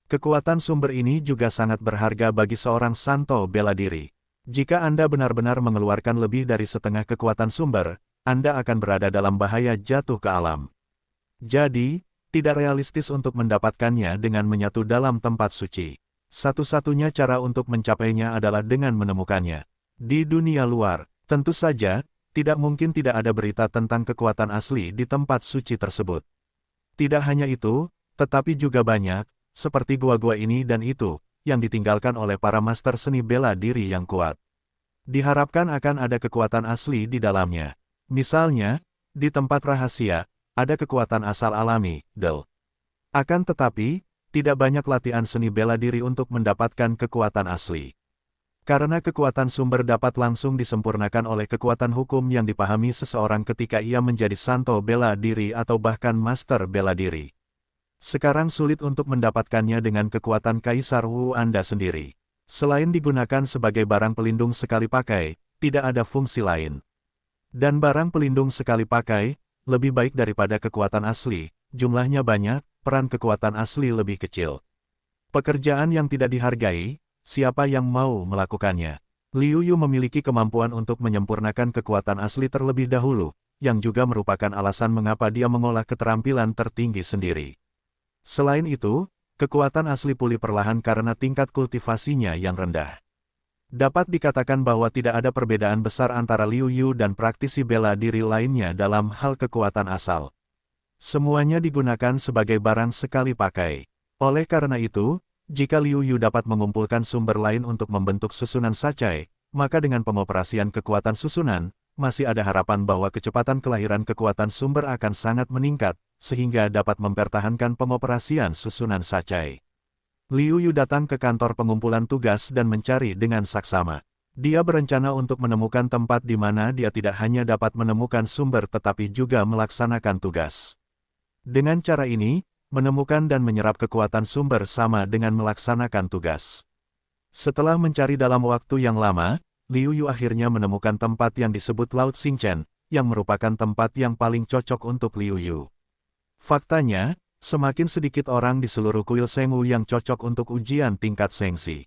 Kekuatan sumber ini juga sangat berharga bagi seorang santo bela diri. Jika Anda benar-benar mengeluarkan lebih dari setengah kekuatan sumber, Anda akan berada dalam bahaya jatuh ke alam. Jadi, tidak realistis untuk mendapatkannya dengan menyatu dalam tempat suci. Satu-satunya cara untuk mencapainya adalah dengan menemukannya. Di dunia luar, tentu saja, tidak mungkin tidak ada berita tentang kekuatan asli di tempat suci tersebut. Tidak hanya itu, tetapi juga banyak, seperti gua-gua ini dan itu, yang ditinggalkan oleh para master seni bela diri yang kuat. Diharapkan akan ada kekuatan asli di dalamnya. Misalnya, di tempat rahasia, ada kekuatan asal alami, Del. Akan tetapi, tidak banyak latihan seni bela diri untuk mendapatkan kekuatan asli. Karena kekuatan sumber dapat langsung disempurnakan oleh kekuatan hukum yang dipahami seseorang ketika ia menjadi santo bela diri atau bahkan master bela diri. Sekarang sulit untuk mendapatkannya dengan kekuatan Kaisar Wu Anda sendiri. Selain digunakan sebagai barang pelindung sekali pakai, tidak ada fungsi lain. Dan barang pelindung sekali pakai, lebih baik daripada kekuatan asli, jumlahnya banyak, peran kekuatan asli lebih kecil. Pekerjaan yang tidak dihargai, siapa yang mau melakukannya? Liu Yu memiliki kemampuan untuk menyempurnakan kekuatan asli terlebih dahulu, yang juga merupakan alasan mengapa dia mengolah keterampilan tertinggi sendiri. Selain itu, kekuatan asli pulih perlahan karena tingkat kultivasinya yang rendah. Dapat dikatakan bahwa tidak ada perbedaan besar antara Liu Yu dan praktisi bela diri lainnya dalam hal kekuatan asal. Semuanya digunakan sebagai barang sekali pakai. Oleh karena itu, jika Liu Yu dapat mengumpulkan sumber lain untuk membentuk susunan Sacai, maka dengan pengoperasian kekuatan susunan, masih ada harapan bahwa kecepatan kelahiran kekuatan sumber akan sangat meningkat, sehingga dapat mempertahankan pengoperasian susunan Sacai. Liu Yu datang ke kantor pengumpulan tugas dan mencari dengan saksama. Dia berencana untuk menemukan tempat di mana dia tidak hanya dapat menemukan sumber tetapi juga melaksanakan tugas. Dengan cara ini, menemukan dan menyerap kekuatan sumber sama dengan melaksanakan tugas. Setelah mencari dalam waktu yang lama, Liu Yu akhirnya menemukan tempat yang disebut Laut Xingchen, yang merupakan tempat yang paling cocok untuk Liu Yu. Faktanya, semakin sedikit orang di seluruh kuil Shengwu yang cocok untuk ujian tingkat Shengxi.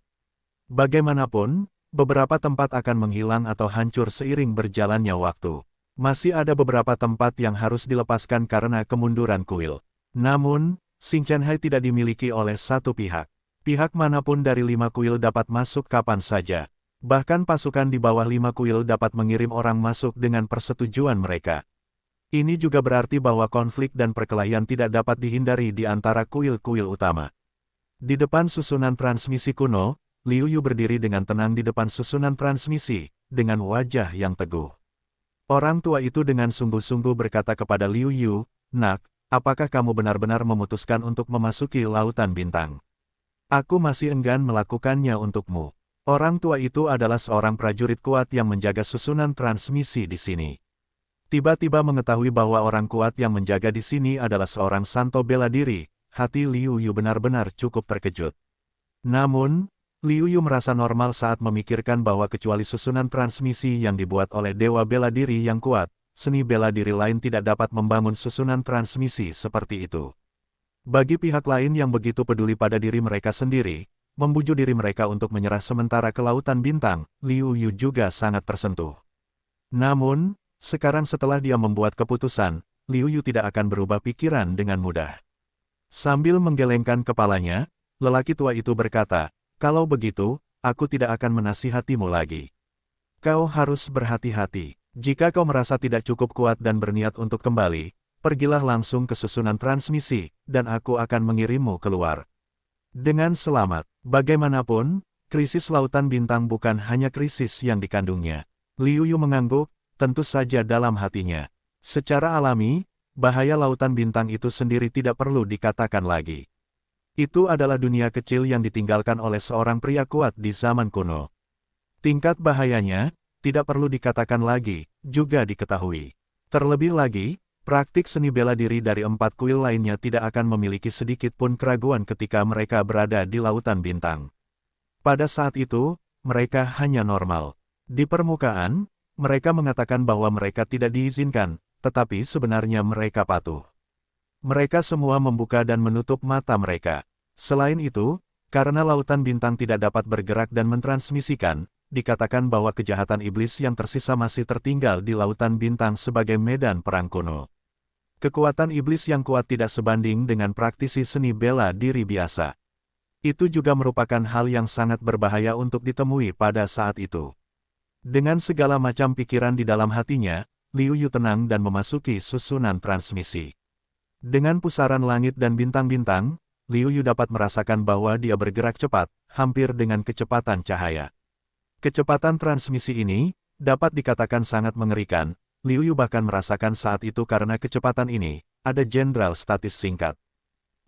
Bagaimanapun, beberapa tempat akan menghilang atau hancur seiring berjalannya waktu. Masih ada beberapa tempat yang harus dilepaskan karena kemunduran kuil. Namun, Xingchenhai tidak dimiliki oleh satu pihak. Pihak manapun dari 5 kuil dapat masuk kapan saja. Bahkan pasukan di bawah 5 kuil dapat mengirim orang masuk dengan persetujuan mereka. Ini juga berarti bahwa konflik dan perkelahian tidak dapat dihindari di antara kuil-kuil utama. Di depan susunan transmisi kuno, Liu Yu berdiri dengan tenang di depan susunan transmisi, dengan wajah yang teguh. Orang tua itu dengan sungguh-sungguh berkata kepada Liu Yu, "Nak, apakah kamu benar-benar memutuskan untuk memasuki Lautan Bintang? Aku masih enggan melakukannya untukmu." Orang tua itu adalah seorang prajurit kuat yang menjaga susunan transmisi di sini. Tiba-tiba mengetahui bahwa orang kuat yang menjaga di sini adalah seorang santo bela diri, hati Liu Yu benar-benar cukup terkejut. Namun, Liu Yu merasa normal saat memikirkan bahwa kecuali susunan transmisi yang dibuat oleh dewa bela diri yang kuat, seni bela diri lain tidak dapat membangun susunan transmisi seperti itu. Bagi pihak lain yang begitu peduli pada diri mereka sendiri, membujuk diri mereka untuk menyerah sementara ke Lautan Bintang, Liu Yu juga sangat tersentuh. Namun, sekarang setelah dia membuat keputusan, Liu Yu tidak akan berubah pikiran dengan mudah. Sambil menggelengkan kepalanya, lelaki tua itu berkata, "Kalau begitu, aku tidak akan menasihatimu lagi. Kau harus berhati-hati. Jika kau merasa tidak cukup kuat dan berniat untuk kembali, pergilah langsung ke susunan transmisi, dan aku akan mengirimmu keluar. Dengan selamat." Bagaimanapun, krisis Lautan Bintang bukan hanya krisis yang dikandungnya. Liu Yu mengangguk, tentu saja dalam hatinya. Secara alami, bahaya Lautan Bintang itu sendiri tidak perlu dikatakan lagi. Itu adalah dunia kecil yang ditinggalkan oleh seorang pria kuat di zaman kuno. Tingkat bahayanya, tidak perlu dikatakan lagi, juga diketahui. Terlebih lagi, praktik seni bela diri dari 4 kuil lainnya tidak akan memiliki sedikit pun keraguan ketika mereka berada di Lautan Bintang. Pada saat itu, mereka hanya normal. Di permukaan, mereka mengatakan bahwa mereka tidak diizinkan, tetapi sebenarnya mereka patuh. Mereka semua membuka dan menutup mata mereka. Selain itu, karena Lautan Bintang tidak dapat bergerak dan mentransmisikan, dikatakan bahwa kejahatan iblis yang tersisa masih tertinggal di Lautan Bintang sebagai medan perang kuno. Kekuatan iblis yang kuat tidak sebanding dengan praktisi seni bela diri biasa. Itu juga merupakan hal yang sangat berbahaya untuk ditemui pada saat itu. Dengan segala macam pikiran di dalam hatinya, Liu Yu tenang dan memasuki susunan transmisi. Dengan pusaran langit dan bintang-bintang, Liu Yu dapat merasakan bahwa dia bergerak cepat, hampir dengan kecepatan cahaya. Kecepatan transmisi ini dapat dikatakan sangat mengerikan. Liu Yu bahkan merasakan saat itu karena kecepatan ini, ada jenderal statis singkat.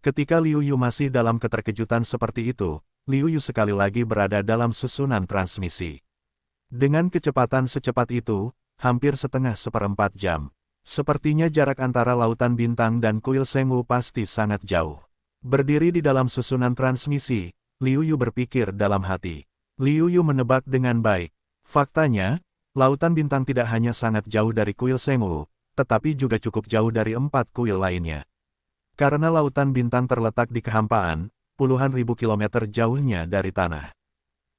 Ketika Liu Yu masih dalam keterkejutan seperti itu, Liu Yu sekali lagi berada dalam susunan transmisi. Dengan kecepatan secepat itu, hampir setengah seperempat jam. Sepertinya jarak antara Lautan Bintang dan kuil Shengwu pasti sangat jauh. Berdiri di dalam susunan transmisi, Liu Yu berpikir dalam hati. Liu Yu menebak dengan baik. Faktanya, Lautan Bintang tidak hanya sangat jauh dari kuil Shengwu, tetapi juga cukup jauh dari 4 kuil lainnya. Karena Lautan Bintang terletak di kehampaan, puluhan ribu kilometer jauhnya dari tanah.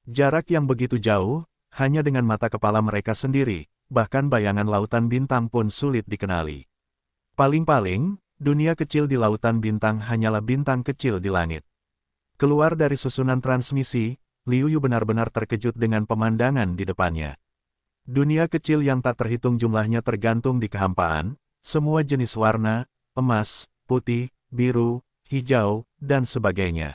Jarak yang begitu jauh, hanya dengan mata kepala mereka sendiri, bahkan bayangan Lautan Bintang pun sulit dikenali. Paling-paling, dunia kecil di Lautan Bintang hanyalah bintang kecil di langit. Keluar dari susunan transmisi, Liu Yu benar-benar terkejut dengan pemandangan di depannya. Dunia kecil yang tak terhitung jumlahnya tergantung di kehampaan, semua jenis warna, emas, putih, biru, hijau, dan sebagainya.